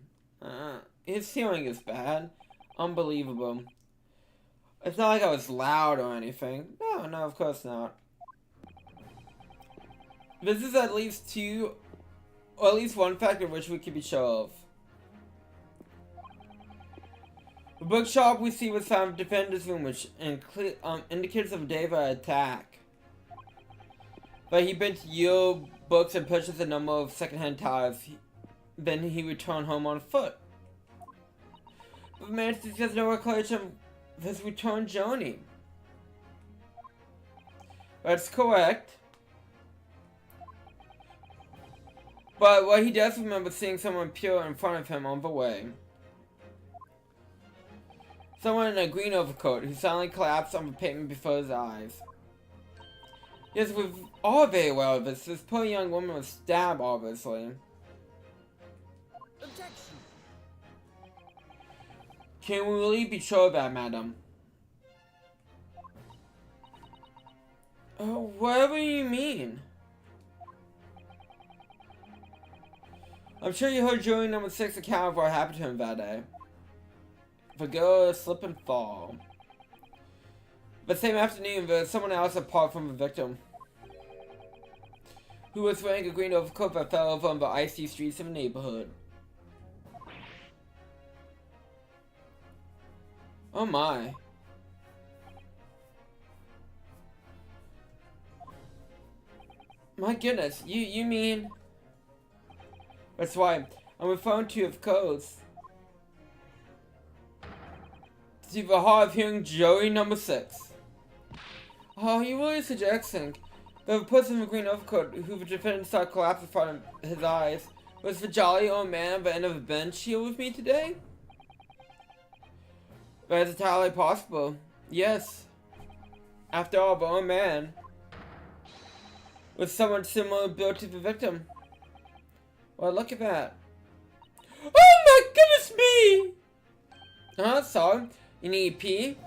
His hearing is bad. Unbelievable. It's not like I was loud or anything. No, no, of course not. This is at least two, or at least one factor which we could be sure of. The bookshop we see was found to defend his room, which indicates of a day of an attack. But he bent your books and purchased a number of secondhand tires. Then he returned home on foot. But Manchester has no recollection of his return journey. That's correct. But what he does remember seeing someone pure in front of him on the way. Someone in a green overcoat who suddenly collapsed on the pavement before his eyes. Yes, we're all very aware of this. This poor young woman was stabbed, obviously. Objection. Can we really be sure of that, madam? Oh, whatever you mean. I'm sure you heard jury number 6 account of what happened to him that day. The girl slip and fall. The same afternoon, there was someone else apart from the victim, who was wearing a green overcoat that fell over on the icy streets of the neighborhood. Oh my. My goodness, you mean... That's why I'm referring to, of course, to the hard of hearing jury number 6. Oh, you really suggesting that the person in the green overcoat who the defendant saw collapse in front of his eyes was the jolly old man at the end of the bench here with me today? That is entirely possible. Yes. After all, the old man was someone similar built to the victim. Well, look at that. Oh my goodness me! Sorry. You need pee?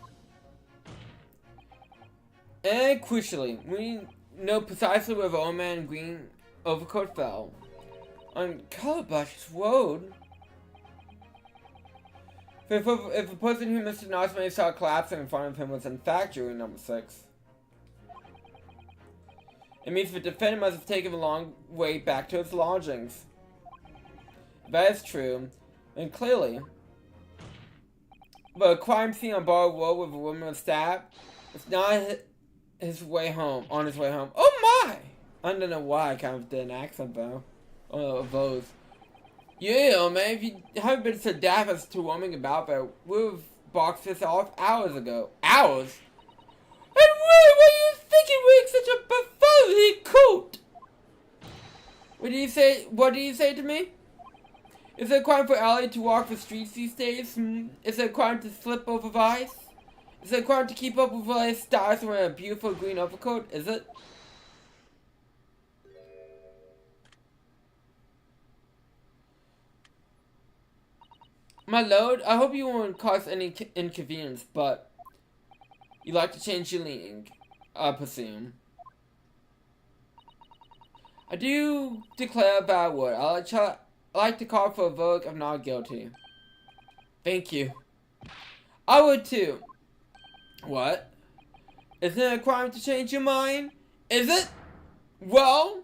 And crucially, we know precisely where the old man in green overcoat fell. On Calabash Road. If the person who Mr. Nosman saw collapsing in front of him was in fact jury number 6, it means the defendant must have taken a long way back to his lodgings. If that is true, then clearly, the crime scene on Bar Road where the woman was stabbed was not his way home, on his way home. Oh my! I don't know why I kind of did an accent though. Of those. Yeah, man, if you haven't been so daft as to roaming about there, we've boxed this off hours ago. Hours? And really, what are you thinking wearing such a befuddling coat? What do you say to me? Is it a crime for Ellie to walk the streets these days? Is it a crime to slip over the ice? Is it a crime to keep up with the stars wearing a beautiful green overcoat? Is it? My lord, I hope you won't cause any inconvenience, but you like to change your leaning, I presume. I do declare a bad word. I like to call for a verdict of not guilty. Thank you. I would too. What? Isn't it a crime to change your mind? Is it? Well...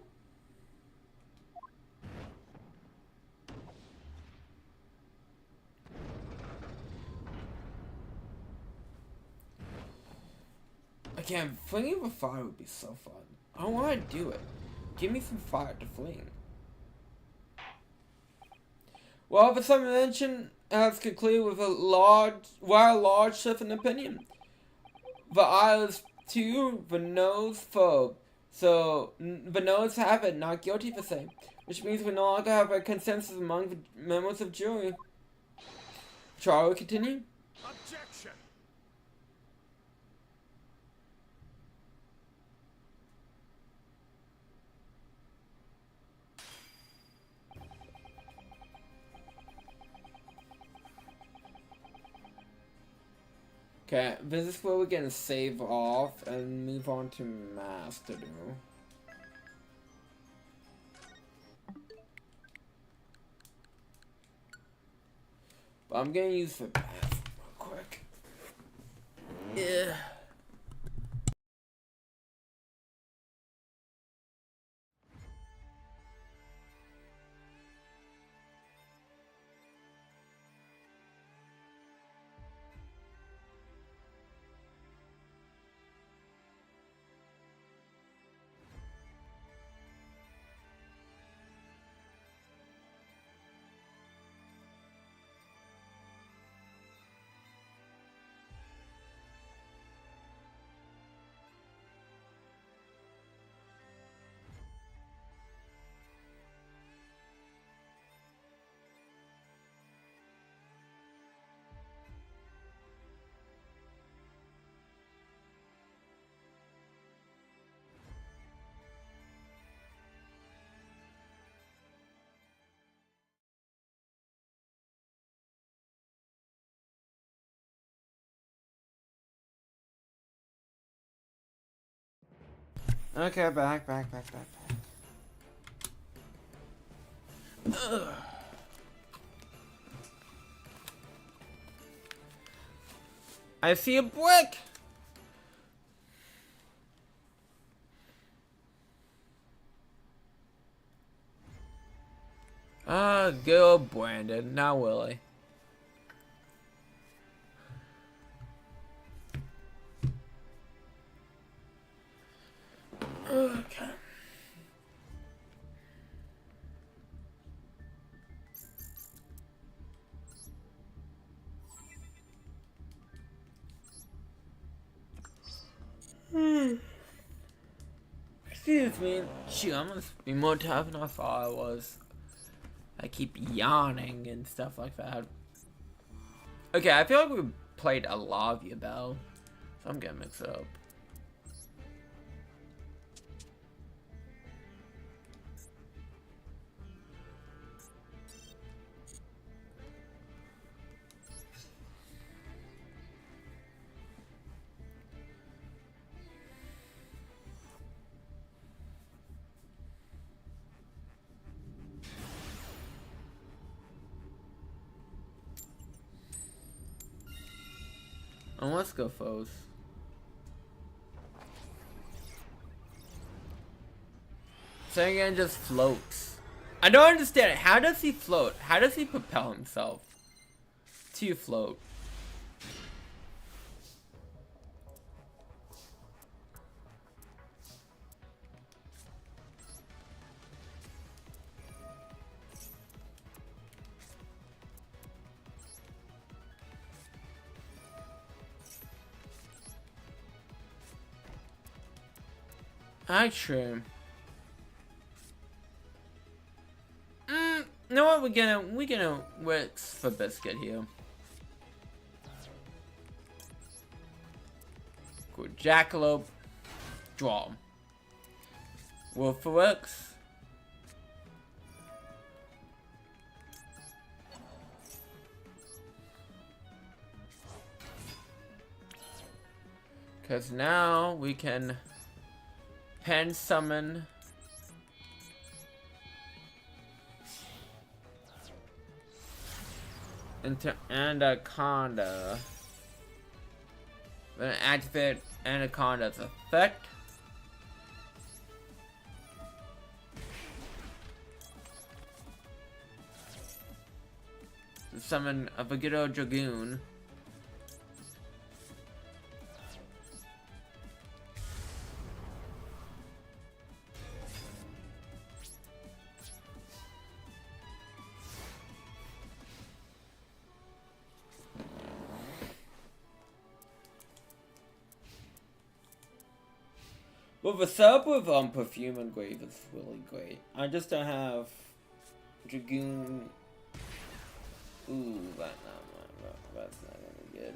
Again, flinging with fire would be so fun. I want to do it. Give me some fire to fling. Well, the submission has concluded with a large shift in opinion. The ayes to, the noes for. So, the noes have it, not guilty for say. Which means we no longer have a consensus among the members of jury. Shall we continue? Objection. Okay, this is where we're gonna save off and move on to master do. But I'm gonna use the bathroom real quick. Yeah. Okay, back. Ugh. I see a brick! Good old Brandon, not Willie. Okay. Excuse me. Shoot, I'm gonna be more tired than I thought I was. I keep yawning and stuff like that. Okay, I feel like we played a Lavia Bell, so I'm getting mixed up. And let's go, foes. Sangan just floats. I don't understand it. How does he float? How does he propel himself to float? Actually, you know what? We're gonna Wix for Biscuit here. Cool. Jackalope, draw. Wolf for Wix. Cause now we can pen summon into Anaconda. Then activate Anaconda's effect. To summon a Vegito Dragoon. Well, the setup with Perfume and Grave is really great. I just don't have Dragoon. Ooh, that's not gonna be good.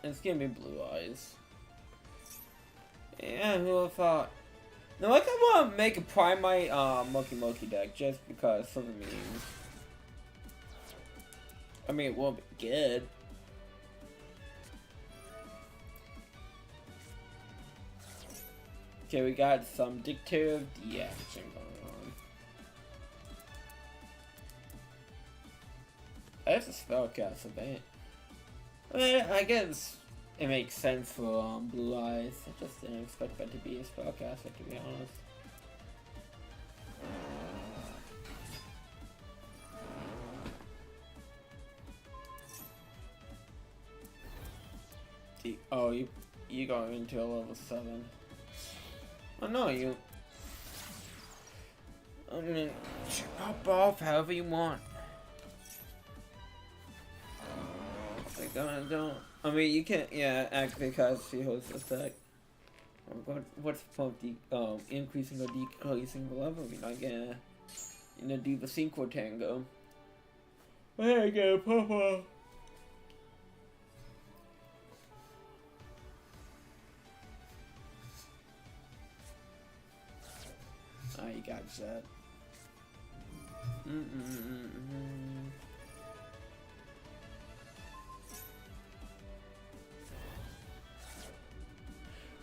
It's gonna be Blue Eyes. Yeah, who would have thought? No, I want to make a Primite Moki deck just because of the memes. I mean, it won't be good. Okay, we got some dictative action going on. That's a spellcast event. I mean, I guess it makes sense for Blue Eyes. I just didn't expect that to be a spellcaster, to be honest. Oh, you got into a level 7. Oh no, you. I mean, pop off however you want. Like, don't. I mean, you can't. Yeah, activate cast she hosts attack. What's the point of increasing or decreasing the level? I mean, like, do the Cinco Tango. There you go, pop off. Ah, you got that.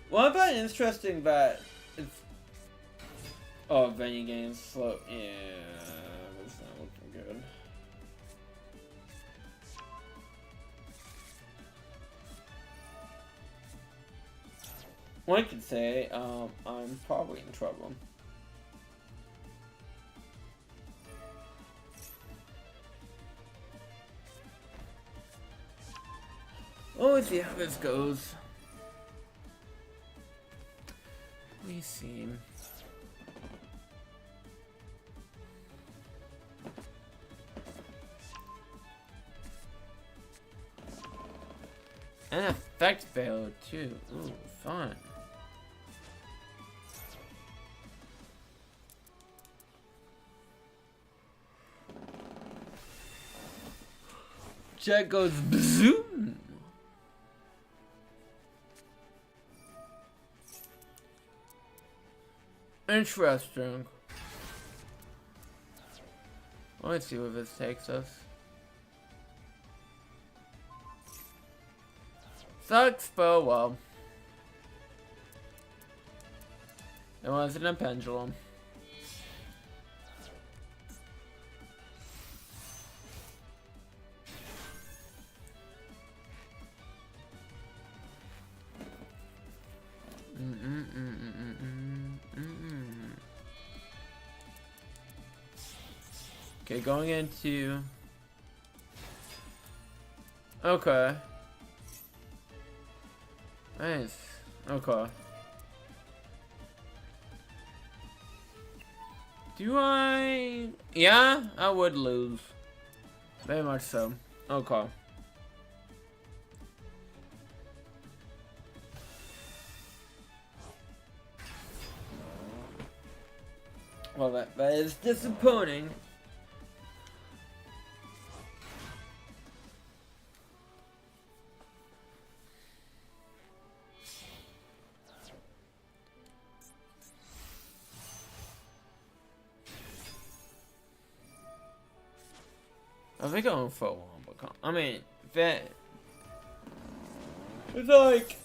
Well, I find it interesting that it's... Oh, venue games slow. Yeah, that's not looking good. One could say, I'm probably in trouble. Oh, let's see how this goes. We see. An effect failed too. Ooh, fun. Jet goes bzoom. Interesting. Let's see where this takes us. Sucks, but well. It wasn't a pendulum. Okay, going into... Okay. Nice. Okay. Do I... Yeah, I would lose. Very much so. Okay. Well, that is disappointing. Are they going for a wombo combo? I mean, that... It's like...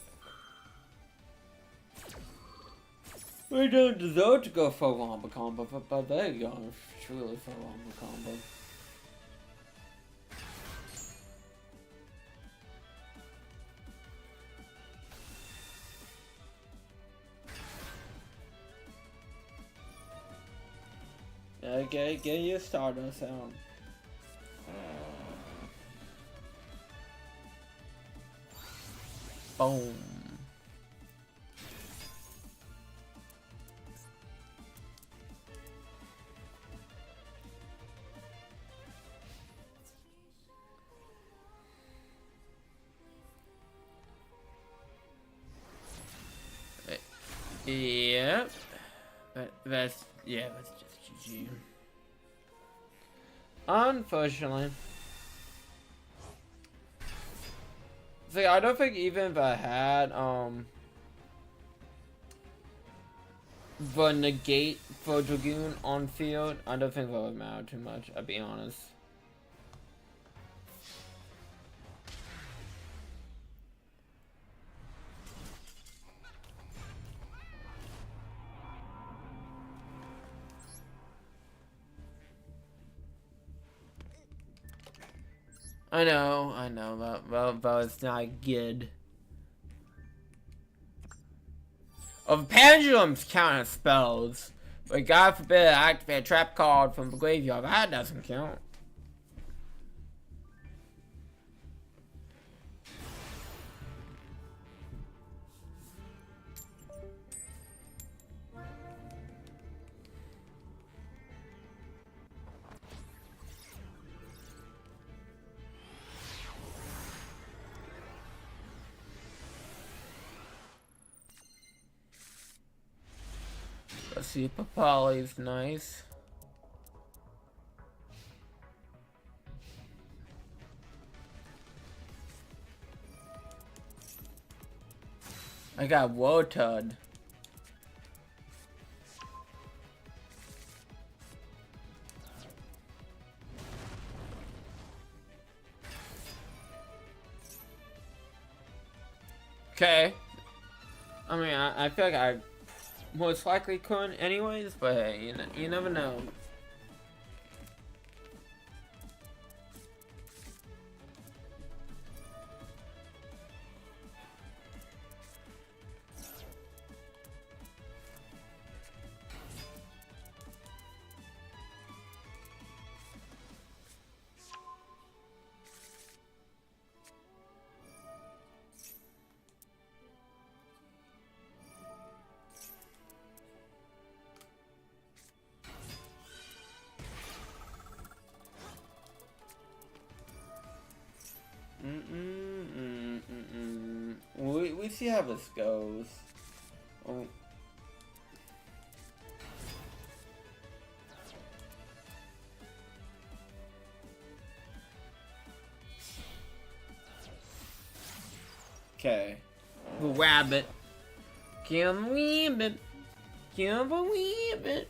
We don't deserve to go for a wombo combo, but they're going truly for a wombo combo. Yeah, get your Stardust out. Boom. Yep. That's just GG. Unfortunately. See, I don't think even if I had the negate for Dragoon on field, I don't think that would matter too much, I'll be honest. I know, that was not good. Of pendulums count as spells, but God forbid I activate a trap card from the graveyard. That doesn't count. Let's see, Papali's nice. I got Wotud. Okay. I mean, I feel like I most likely couldn't anyways, but hey, you never know. We see how this goes. Oh. Okay. Rabbit. Can't believe it. Can't believe it.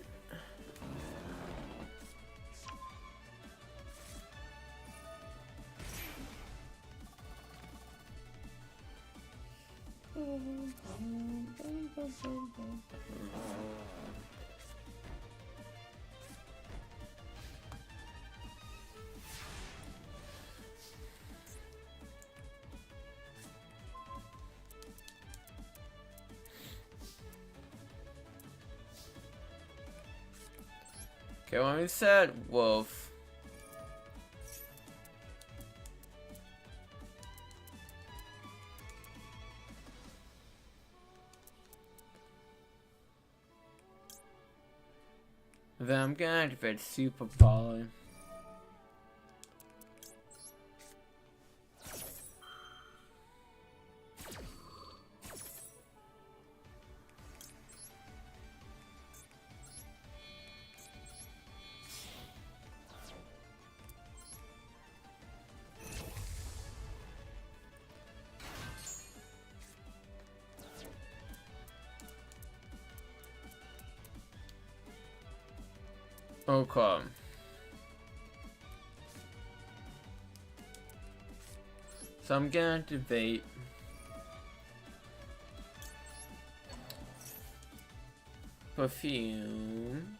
Okay, when we said wolf. Then I'm gonna activate Super Poly. Okay. So I'm gonna activate Perfume.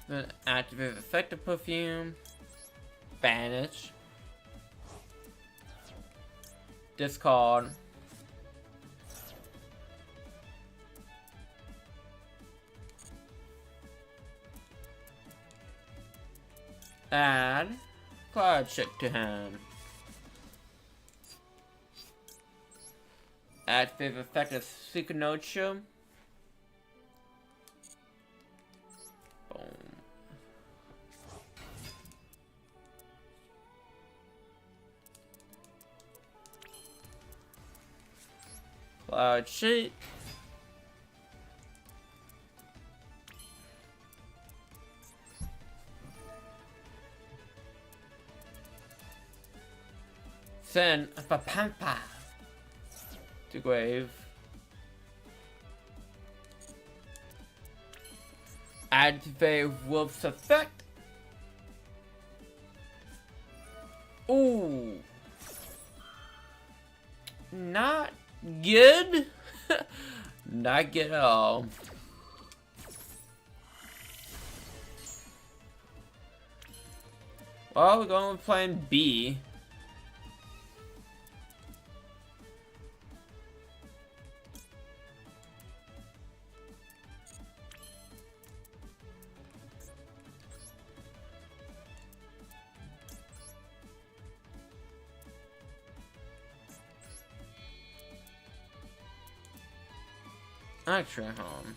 Then activate Effective Perfume. Banish. Discard. Add Cloud Check to hand. Activate effective Secret Notion. Boom. Cloud Sheet. Send a Pampa to grave. Activate Wolf's effect. Ooh. Not good. Not good at all. Well, we're going with plan B. Actually, home.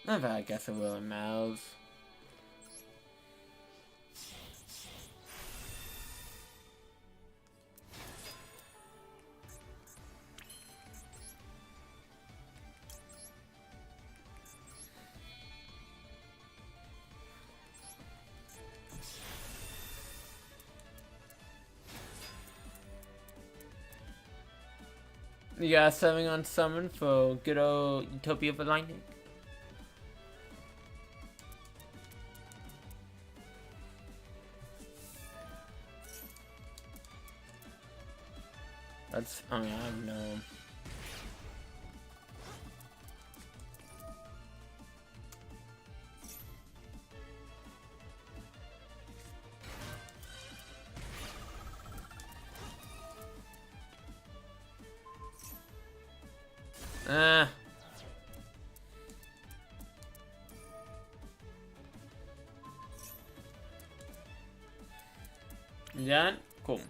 I guess it really matters. You got something on summon for good old Utopia of the Lightning? That's, I mean, I don't know. You done? Cool.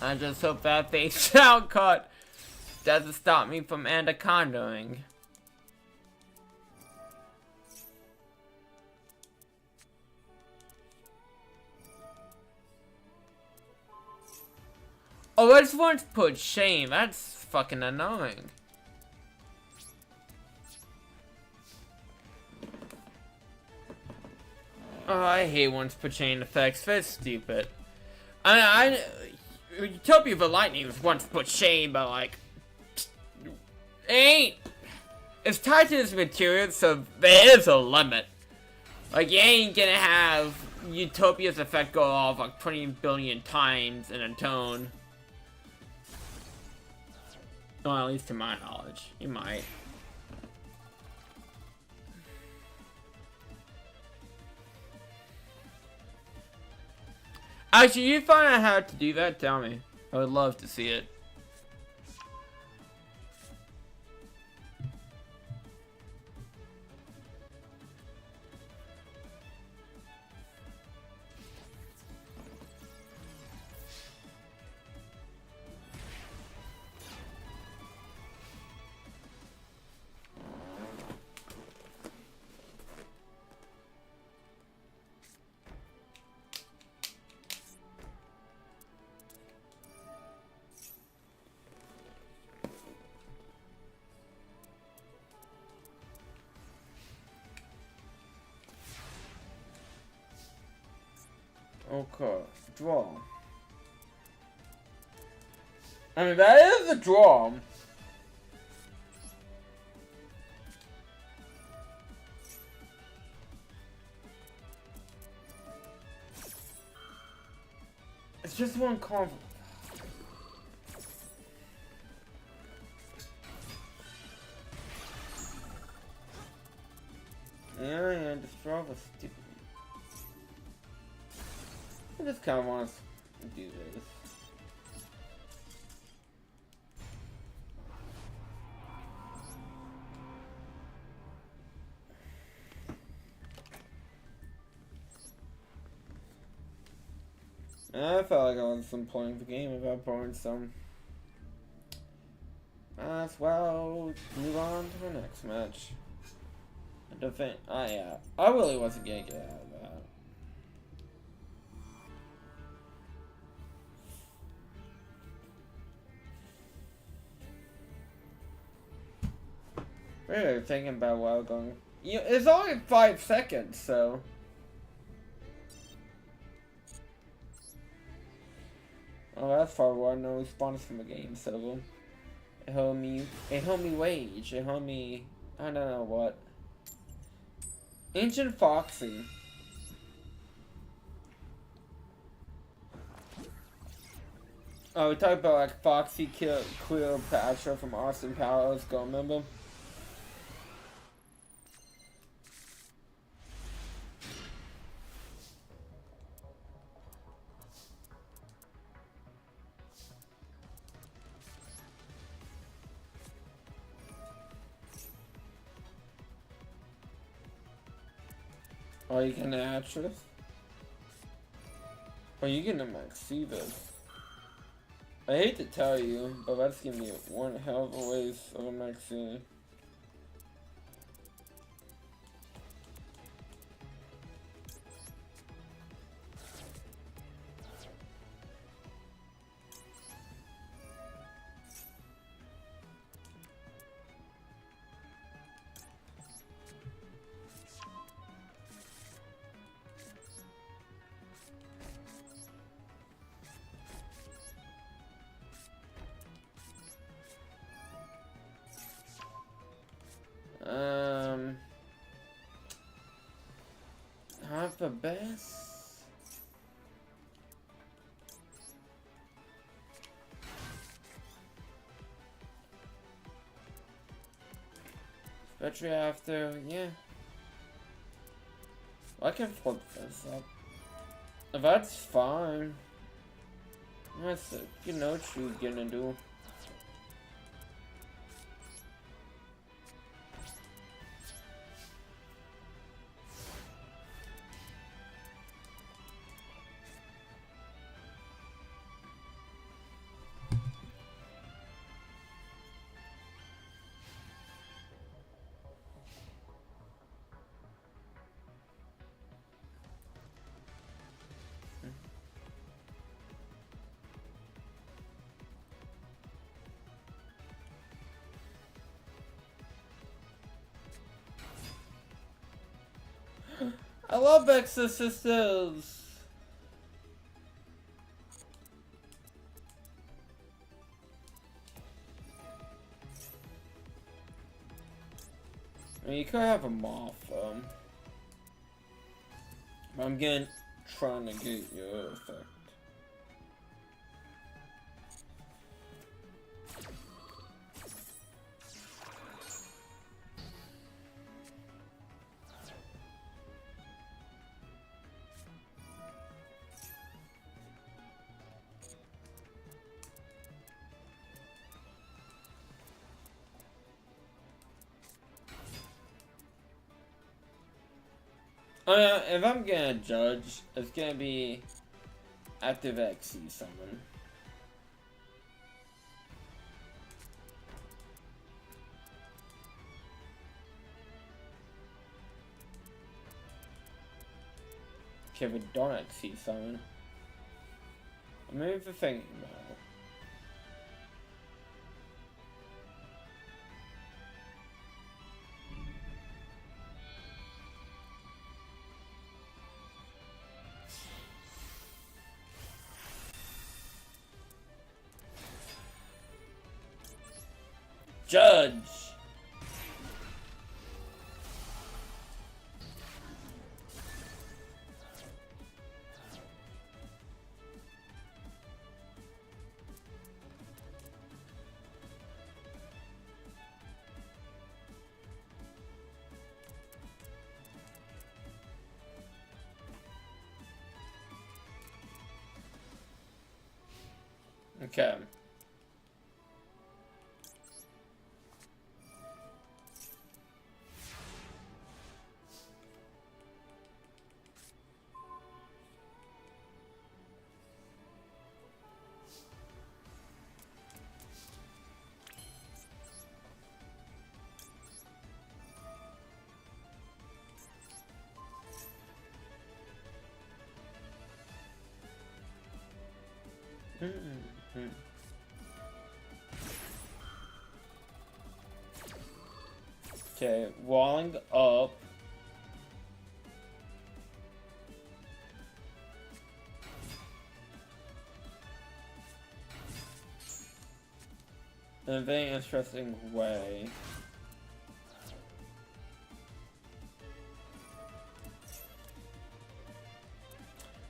I just hope that face out cut doesn't stop me from anacondaing. Oh, I just want to put shame. That's fucking annoying. Oh, I hate once put chain effects. That's stupid. Utopia of the Lightning was once put shame, but like, ain't. It's tied to this material, so there is a limit. Like, you ain't gonna have Utopia's effect go off like 20 billion times in a tone. Well, at least to my knowledge, you might. Actually, you find out how to do that, tell me. I would love to see it. Okay, draw. I mean, that is a draw. It's just one conflict. Yeah, just draw was stupid. I just kind of want to do this. I felt like I wasn't playing the game if I poured some. As well, move on to the next match. Defend. Oh yeah, I really wasn't gonna get out of that. Really thinking about while going. You know, it's only 5 seconds, so. Oh, that's far away. No response from the game, so. A homie wage, a homie, I don't know what. Ancient Foxy. Oh, we talked about like Foxy Cleopatra from Austin Powers. Go, remember? Oh, you can actress? Oh, you can maxi this. I hate to tell you, but that's giving me one hell of a waste of a maxi. Not the best. Especially after, yeah. I can flip this up. That's fine. That's it. You know what you're gonna do. I love Exorcisms. I mean, you could have a moth, I'm trying to get your effect. Oh yeah, if I'm gonna judge, it's gonna be active XC summon. Okay, but don't XC summon. Maybe for thinking about it. Judge! Okay. Okay, walling up. a very interesting way.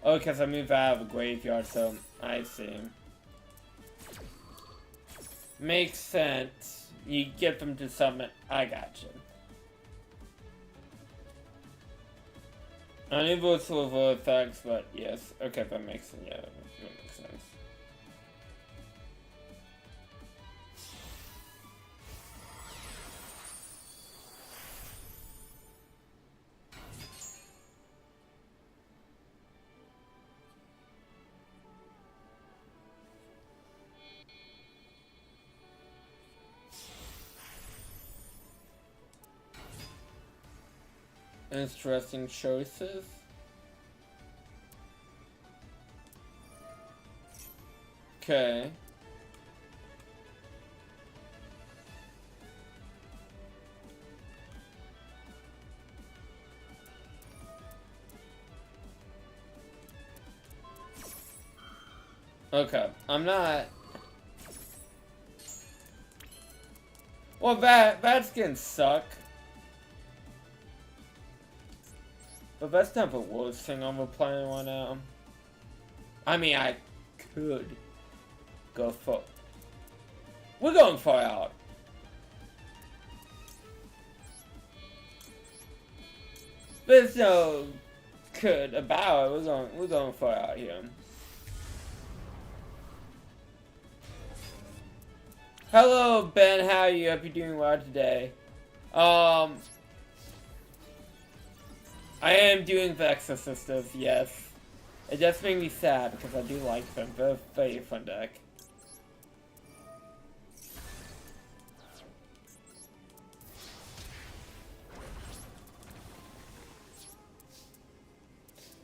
Oh, because I moved out of a graveyard, so I see. Makes sense. You get them to summon. I gotcha. Unable to avoid effects, but yes. Okay, that makes sense. Yeah, that makes sense. Interesting choices. Okay. Okay, I'm not. Well, that's gonna suck. But that's not the worst thing I'm playing right now. I mean, I could go for. We're going far out. There's no could about it. We're going far out here. Hello, Ben. How are you? Hope you're doing well today. I am doing the Exorcisters, yes. It just made me sad because I do like them. They're a very fun deck.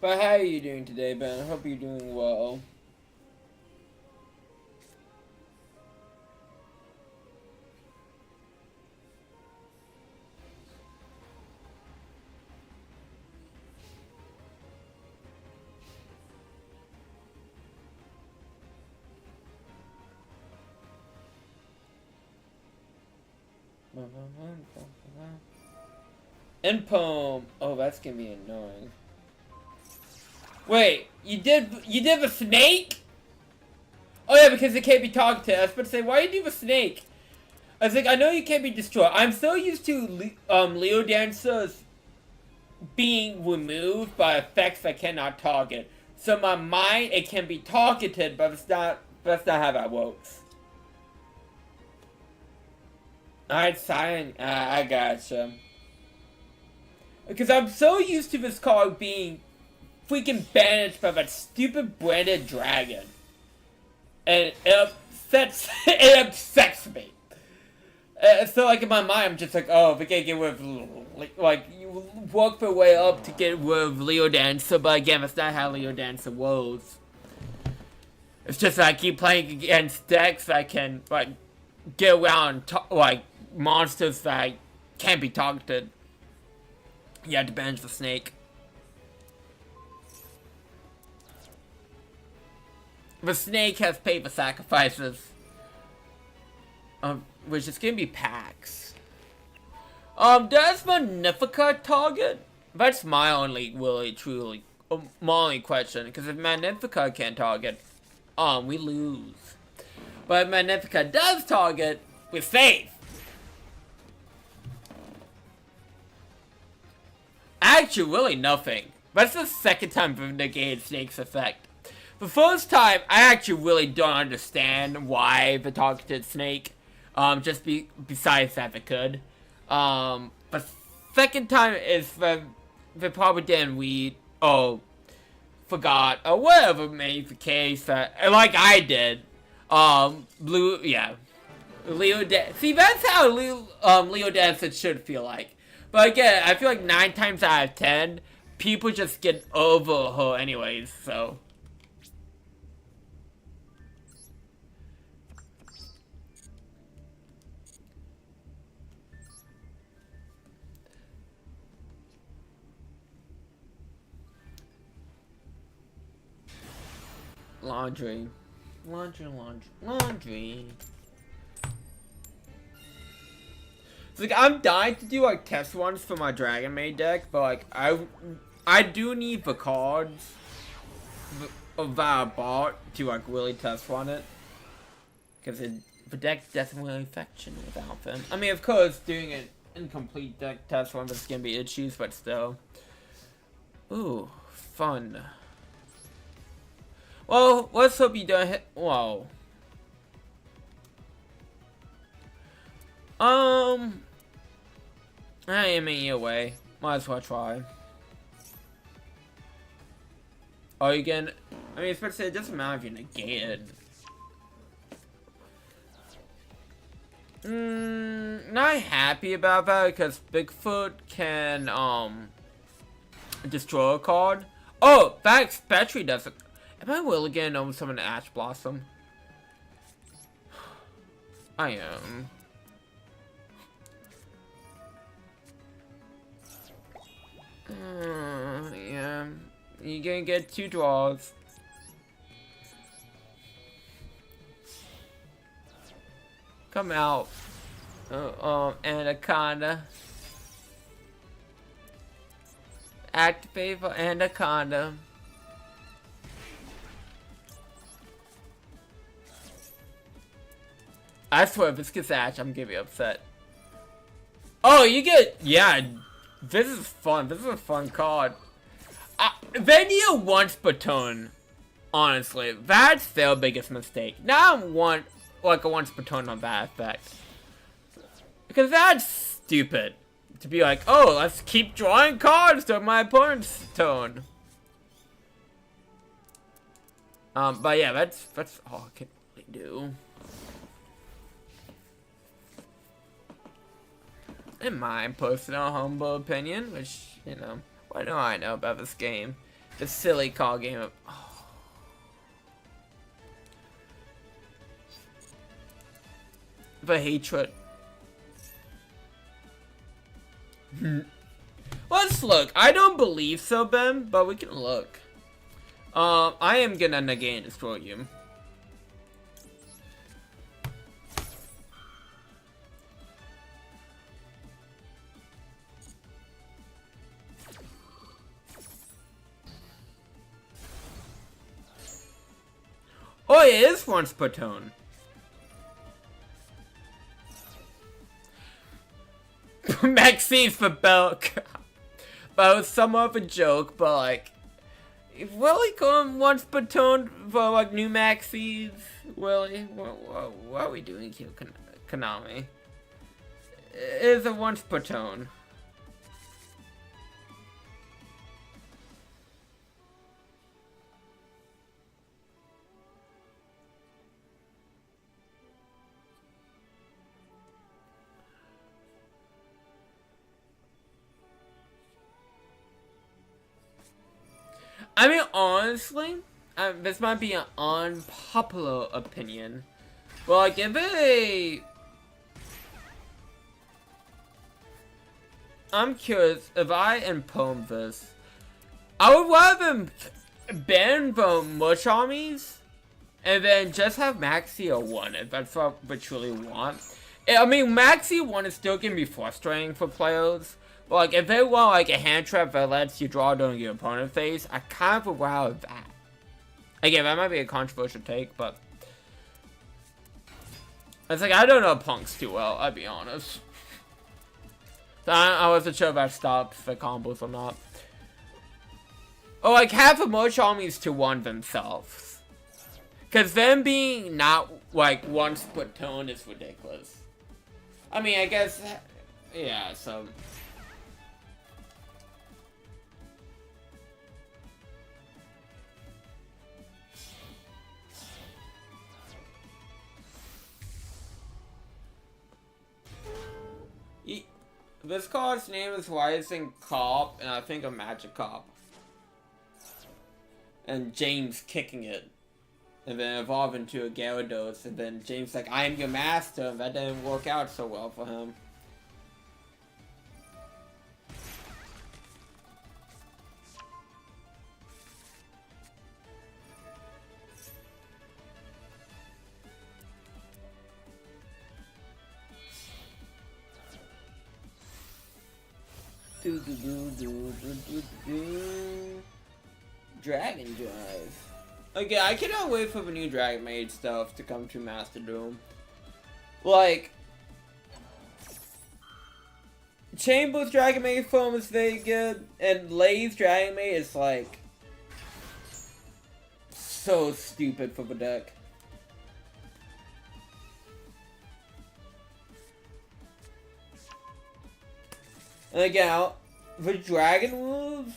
But how are you doing today, Ben? I hope you're doing well. End poem. Oh, that's gonna be annoying. Wait, you did the snake? Oh yeah, because it can't be talked to. I was about to say, why you do the snake? I was like, I know you can't be destroyed. I'm so used to Leo dancers being removed by effects I cannot target. So in my mind, it can be targeted, but that's not how that works. Alright, Silent. I gotcha. Because I'm so used to this card being freaking banished by that stupid branded dragon. And it upsets me. So like in my mind, I'm just like, oh, we gotta get rid of, like you work their way up to get rid of Leo Dancer, but again, that's not how Leo Dancer works. It's just that I keep playing against decks that can, like, get around, like, monsters that can't be targeted. You have to banish the snake. The snake has paid the sacrifices. Which is gonna be packs. Does Magnifica target? That's my only really truly my only question. Because if Magnifica can't target, we lose. But if Magnifica does target, we're safe. Actually, really nothing. That's the second time we've negated Snake's effect. The first time, I actually really don't understand why the targeted Snake. Besides that, they could. But second time is they probably didn't read. Oh, forgot or whatever made the case that, like I did. See, that's how Leo Dancer should feel like. But again, I feel like 9 times out of 10, people just get over her anyways, so. Laundry. It's like I'm dying to do like test ones for my Dragon Maid deck, but like I do need the cards that I bought to like really test run it, because the deck doesn't really function without them. I mean, of course, doing an incomplete deck test run is gonna be issues, but still. Ooh, fun. Well, let's hope you don't hit. Whoa. I am in your way. Might as well try. Oh, you can. I mean, especially it doesn't matter if you negate it. Not happy about that because Bigfoot can destroy a card. Oh, that battery doesn't. Am I really getting over summon Ash Blossom? I am. Yeah. You're gonna get 2 draws. Come out. Anaconda. Activate for Anaconda. I swear, if this gets Ash, I'm gonna be upset. Oh, you get. Yeah. This is fun. This is a fun card. They need a once per turn. Honestly, that's their biggest mistake. Now I want like a once per turn on that effect, because that's stupid. To be like, oh, let's keep drawing cards during my opponent's turn. But yeah, that's all I can really do. In my personal humble opinion, which, you know, what do I know about this game? The silly card game of... Oh. The hatred. Let's look. I don't believe so, Ben, but we can look. I am gonna negate and destroy you. Oh, it is once per turn. Maxine's for Belk. But it was somewhat of a joke, but like, really going once per turn for like new Maxis? Really? What are we doing here, Konami? It is a once per turn. I mean, honestly, this might be an unpopular opinion, but like, I'm curious, if I impose this, I would rather ban the Mush armies, and then just have Maxi 1, if that's what we truly want. I mean, Maxi 1 is still gonna be frustrating for players, but like, if they want like a hand trap that lets you draw during your opponent phase, I kind of would rather that. Again, that might be a controversial take, but it's like, I don't know punks too well, I'll be honest. So I wasn't sure if that stops the combos or not. Or like, have the Mush armies to 1 themselves. Cause them being not like once per turn is ridiculous. I mean, I guess, yeah, so. This card's name is Rising Cop, and I think a Magic Cop. And James kicking it. And then evolve into a Gyarados, and then James like, I am your master, and that didn't work out so well for him. Dragon Drive. Okay, I cannot wait for the new Dragon Maid stuff to come to Master Duel. Like, Chamber's Dragon Maid form is very good, and Lay's Dragon Maid is like so stupid for the deck. And again, the Dragon moves,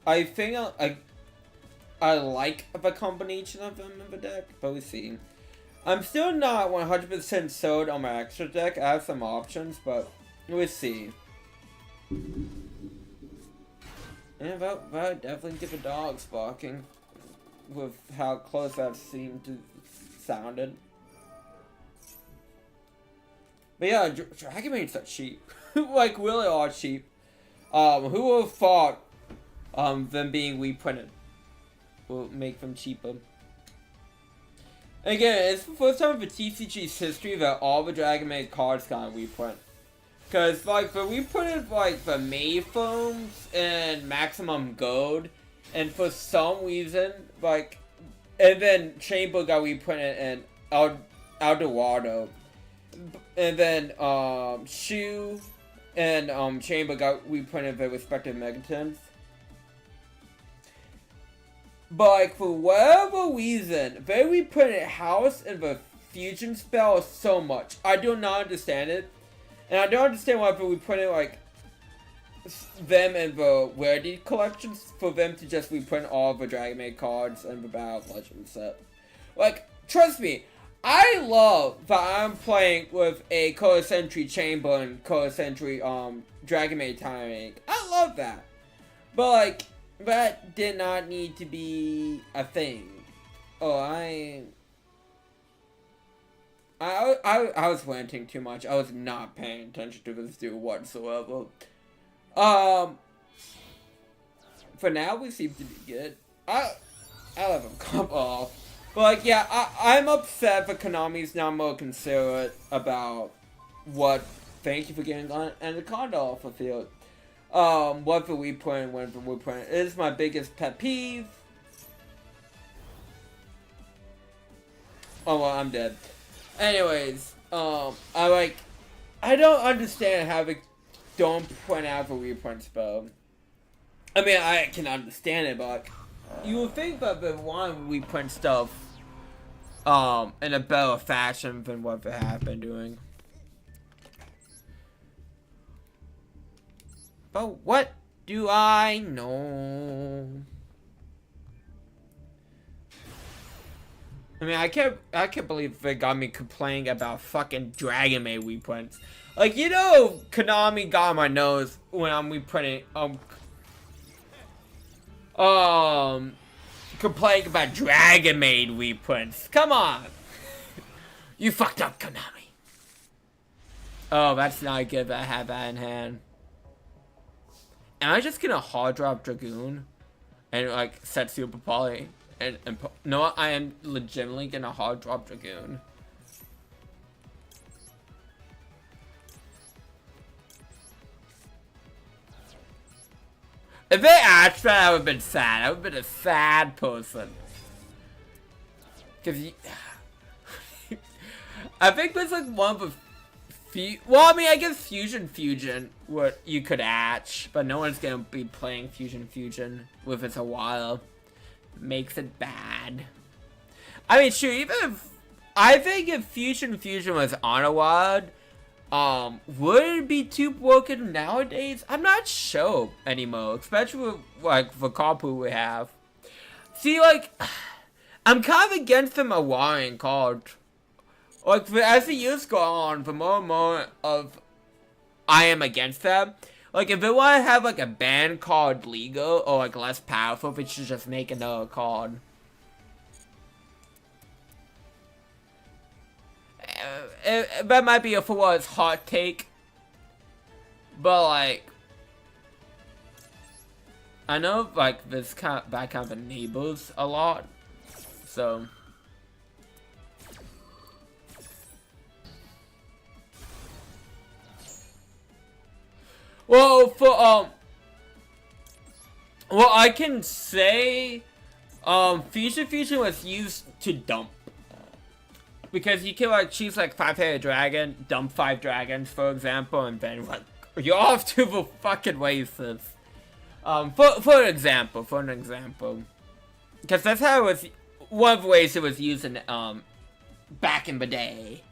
I think I like the combination of them in the deck, but we'll see. I'm still not 100% sold on my extra deck. I have some options, but we'll see. And about definitely different dogs barking with how close that seemed to sounded. But yeah, Dragon Maids are cheap. Like, really are cheap. Who would have thought them being reprinted will make them cheaper? Again, it's the first time in the TCG's history that all the Dragon Maid cards got a reprint. Cause like the reprinted like the Mayfoams and Maximum Gold, and for some reason like, and then Chamber got reprinted in Eldorado, and then Shu and Chamber got reprinted their respective Megatons. But like for whatever reason, they reprinted House and the Fusion spell so much. I do not understand it. And I don't understand why we printed like them in the Rarity collections for them to just reprint all the Dragon Maid cards and the Battle of Legends set. Like, trust me, I love that I'm playing with a Color Sentry Chamber and Color Sentry Dragon Maid timing. I love that. But like, that did not need to be a thing. Oh, I was ranting too much. I was not paying attention to this dude whatsoever. For now, we seem to be good. I'll have him come off. But like, yeah, I'm upset that Konami's now more considerate about what. Thank you for getting on Anaconda off the field. What the reprint, when the reprint is my biggest pet peeve. Oh well, I'm dead. Anyways, I don't understand how they don't print out the reprint spell. I mean, I can understand it, but you would think that they want to reprint stuff, in a better fashion than what they have been doing. But what do I know? I mean, I can't believe they got me complaining about fucking Dragon Maid reprints. Like, you know, Konami got on my nose when I'm reprinting, complaining about Dragon Maid reprints. Come on. You fucked up, Konami. Oh, that's not good that I have that in hand. Am I just gonna hard drop Dragoon and like set Super Poly? And no, I am legitimately gonna hard drop Dragoon. If they asked that, I would have been sad. I would have been a sad person. Cause I think there's like one of the well, I mean, I guess Fusion, what you could hatch, but no one's gonna be playing Fusion with it a while. Makes it bad. I mean, sure, even if I think if Fusion was on a wad, would it be too broken nowadays? I'm not sure anymore, especially with like the Kapu we have. See, like, I'm kind of against them acquiring cards. Like, as the years go on, the more and more of I am against them. Like, if they want to have, like, a banned card legal, or, like, less powerful, they should just make another card. That might be a for hot take. But, like, I know, like, that kind of enables a lot. So Well, well, I can say, Fusion was used to dump. Because you can, like, choose, like, 5-headed dragon, dump 5 dragons, for example, and then, like, you're off to the fucking races. For an example. Because that's how it was, one of the ways it was used in, back in the day.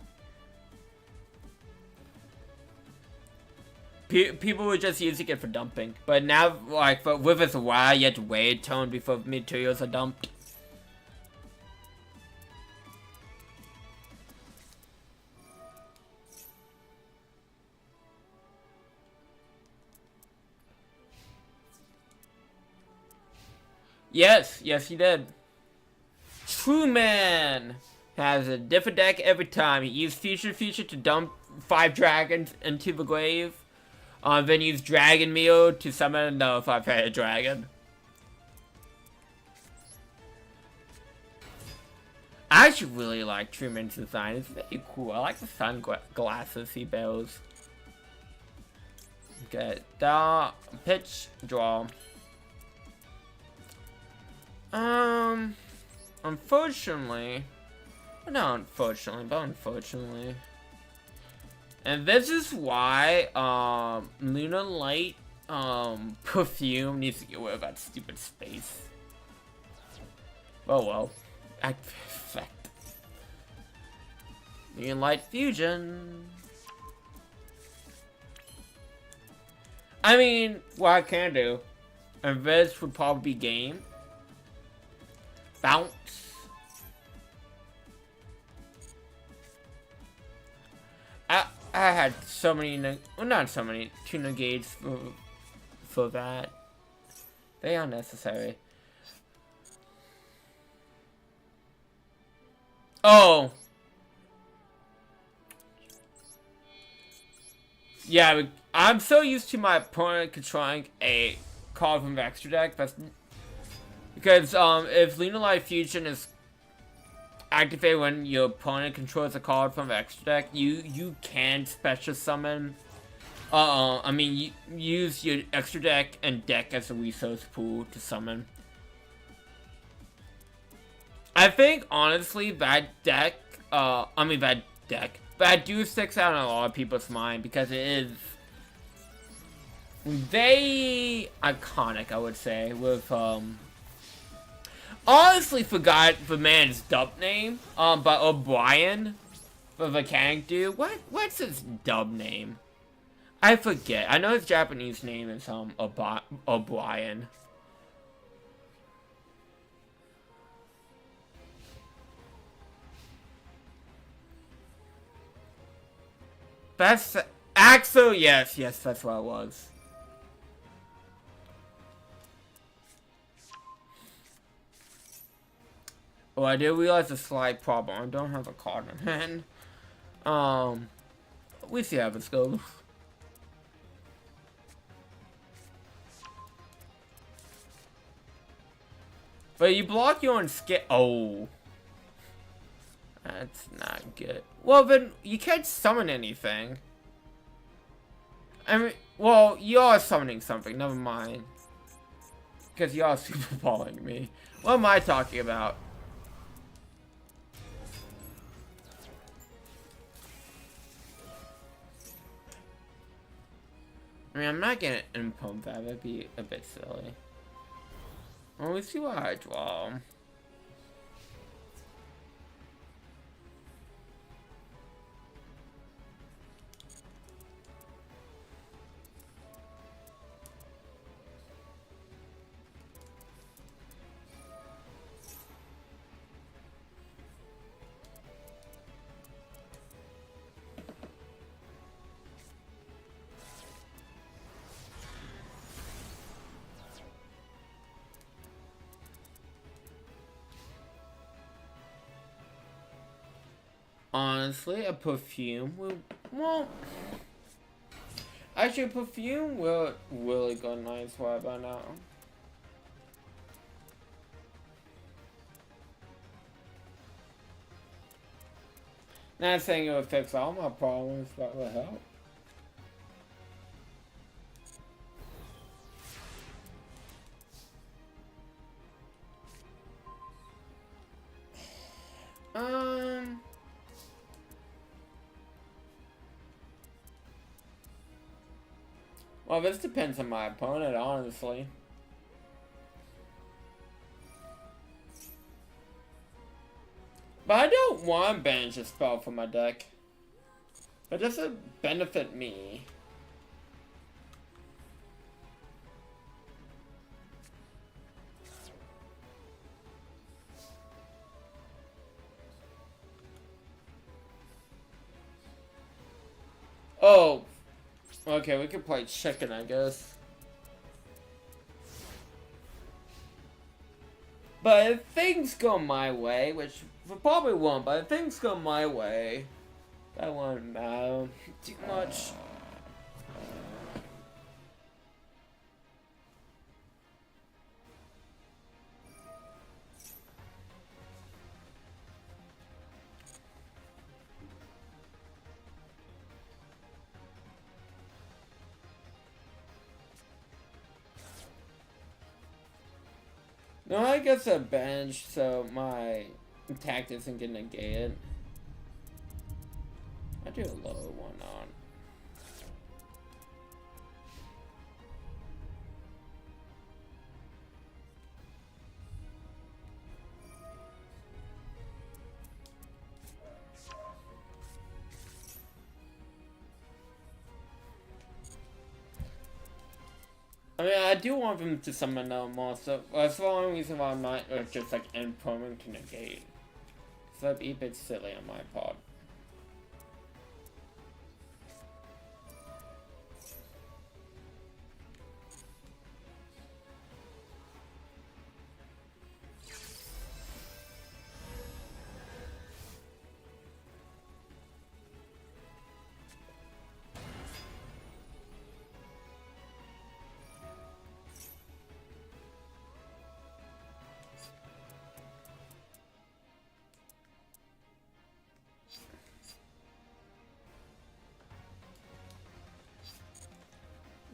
People were just using it for dumping. But now, like, with this WoW, you have to wait a turn before materials are dumped. Yes, he did. Truman has a different deck every time. He used Future to dump 5 dragons into the grave. Then use Dragon Meal to summon another 5-headed dragon. I actually really like Truman's design. It's very cool. I like the sunglasses he bears. Okay, pitch, draw. Unfortunately, not unfortunately, but unfortunately. And this is why, Lunar Light, Perfume needs to get rid of that stupid space. Oh well. Active effect. Lunar Light Fusion. I mean, what I can do, and this would probably be game. Bounce. I had so many, well, not so many, 2 negates for that. They are necessary. Oh. Yeah, I'm so used to my opponent controlling a card from the extra deck. That's because if Lunar Light Fusion is activated when your opponent controls a card from the extra deck, you can special summon. I mean, you use your extra deck and deck as a resource pool to summon. I think honestly that do sticks out in a lot of people's mind because it is very iconic, I would say, with honestly forgot the man's dub name, but O'Brien, the mechanic dude. What's his dub name? I forget. I know his Japanese name is O'Brien. That's Axel. Yes, that's what it was. Oh, I did realize a slight problem. I don't have a card in hand. We see how this goes. But you block your own skill. Oh. That's not good. Well, then you can't summon anything. I mean, well, you are summoning something. Never mind. Because you are super balling me. What am I talking about? I mean, I'm not gonna impump that. That'd be a bit silly. Well, let's see what I draw. Honestly, a perfume will, well, actually a perfume will really go nice right about now. Not saying it would fix all my problems, but it would help. Well, this depends on my opponent, honestly. But I don't want to banish a spell from my deck. But does it benefit me? Oh. Okay, we could play chicken, I guess. But if things go my way, which probably won't, but if things go my way, that won't matter too much. No, I guess a bench, so my attack doesn't get negated. I do a low one on. I mean, I do want them to summon no more, so that's the only reason why I'm not just like end permanent to negate. So that'd be a bit silly on my part.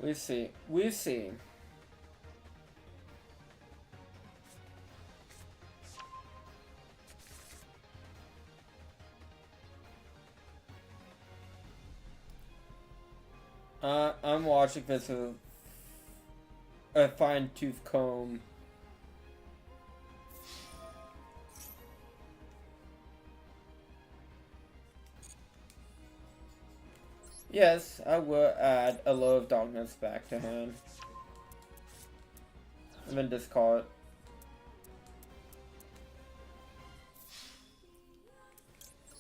We see. We see. I'm watching this with a fine-tooth comb. Yes, I will add a Low of Darkness back to hand. And then discard it.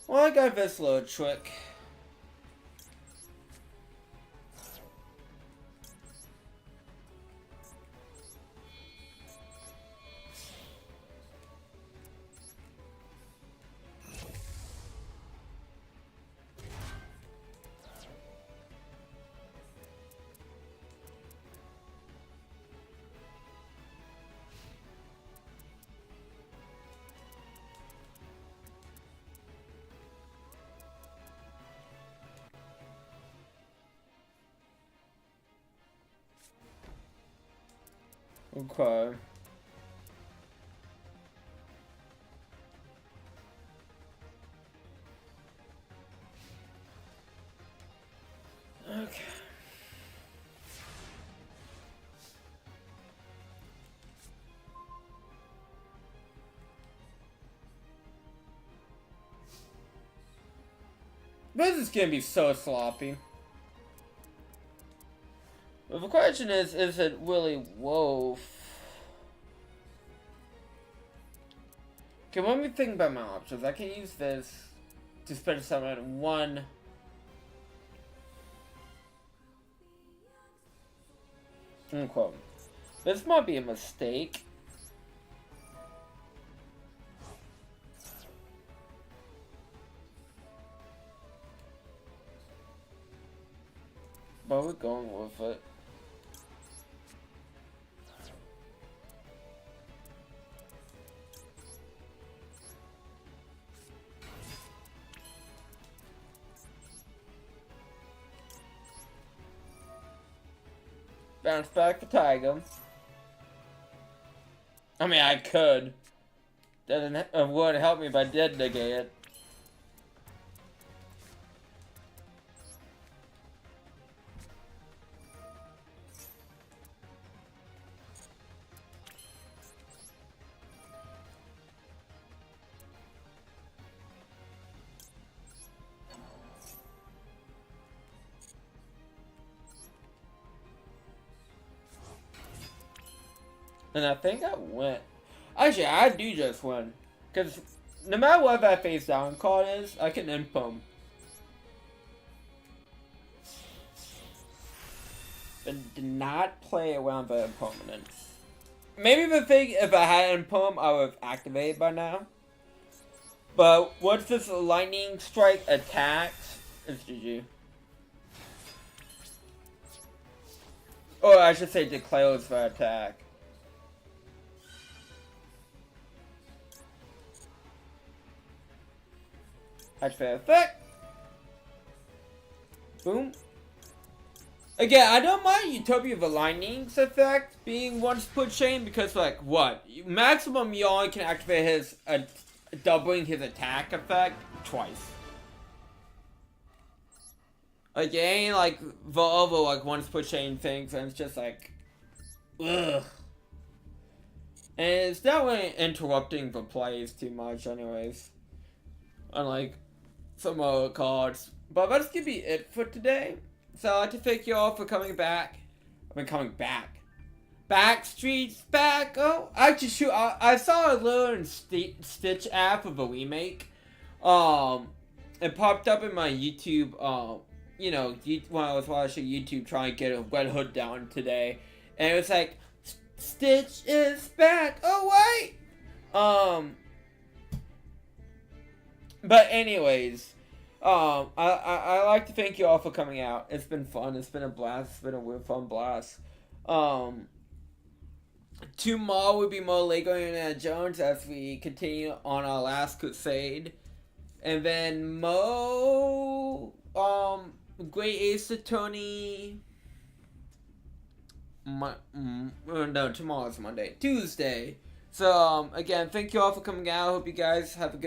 Well, I got this little trick. Okay. Okay. This is gonna be so sloppy. But the question is it really whoa? Okay, let me think about my options. I can use this to spend some at one. Unquote. This might be a mistake. But we're going with it. Bounce back the tiger. I mean, I could. It would help me if I did negate it. And I think I win. Actually, I do just win. Because no matter what that face down card is, I can imp him. But did not play around the impermanence. Maybe the thing, if I had imperm, I would have activated by now. But once this lightning strike attacks, it's GG. Or I should say declares the attack. Activate effect. Boom. Again, I don't mind Utopia the Lightning's effect being once per chain because, like, what? Maximum you only can activate his, doubling his attack effect twice. Like, it ain't like the other, like, once per chain things, and it's just like, ugh. And it's not really interrupting the plays too much, anyways. Unlike some other cards. But that's gonna be it for today. So I'd like to thank you all for coming back. I've been coming back. Backstreet's back. Oh, actually, shoot, I saw a little Stitch app of a remake. It popped up in my YouTube. You know, when I was watching YouTube trying to get a Red Hood down today, and it was like, Stitch is back. Oh wait. But anyways. I like to thank you all for coming out. It's been fun. It's been a blast. It's been a weird, fun blast. Tomorrow will be more Lego Indiana Jones as we continue on our last crusade. And then Great Ace Attorney. No, tomorrow's Monday. Tuesday. So, again, thank you all for coming out. I hope you guys have a good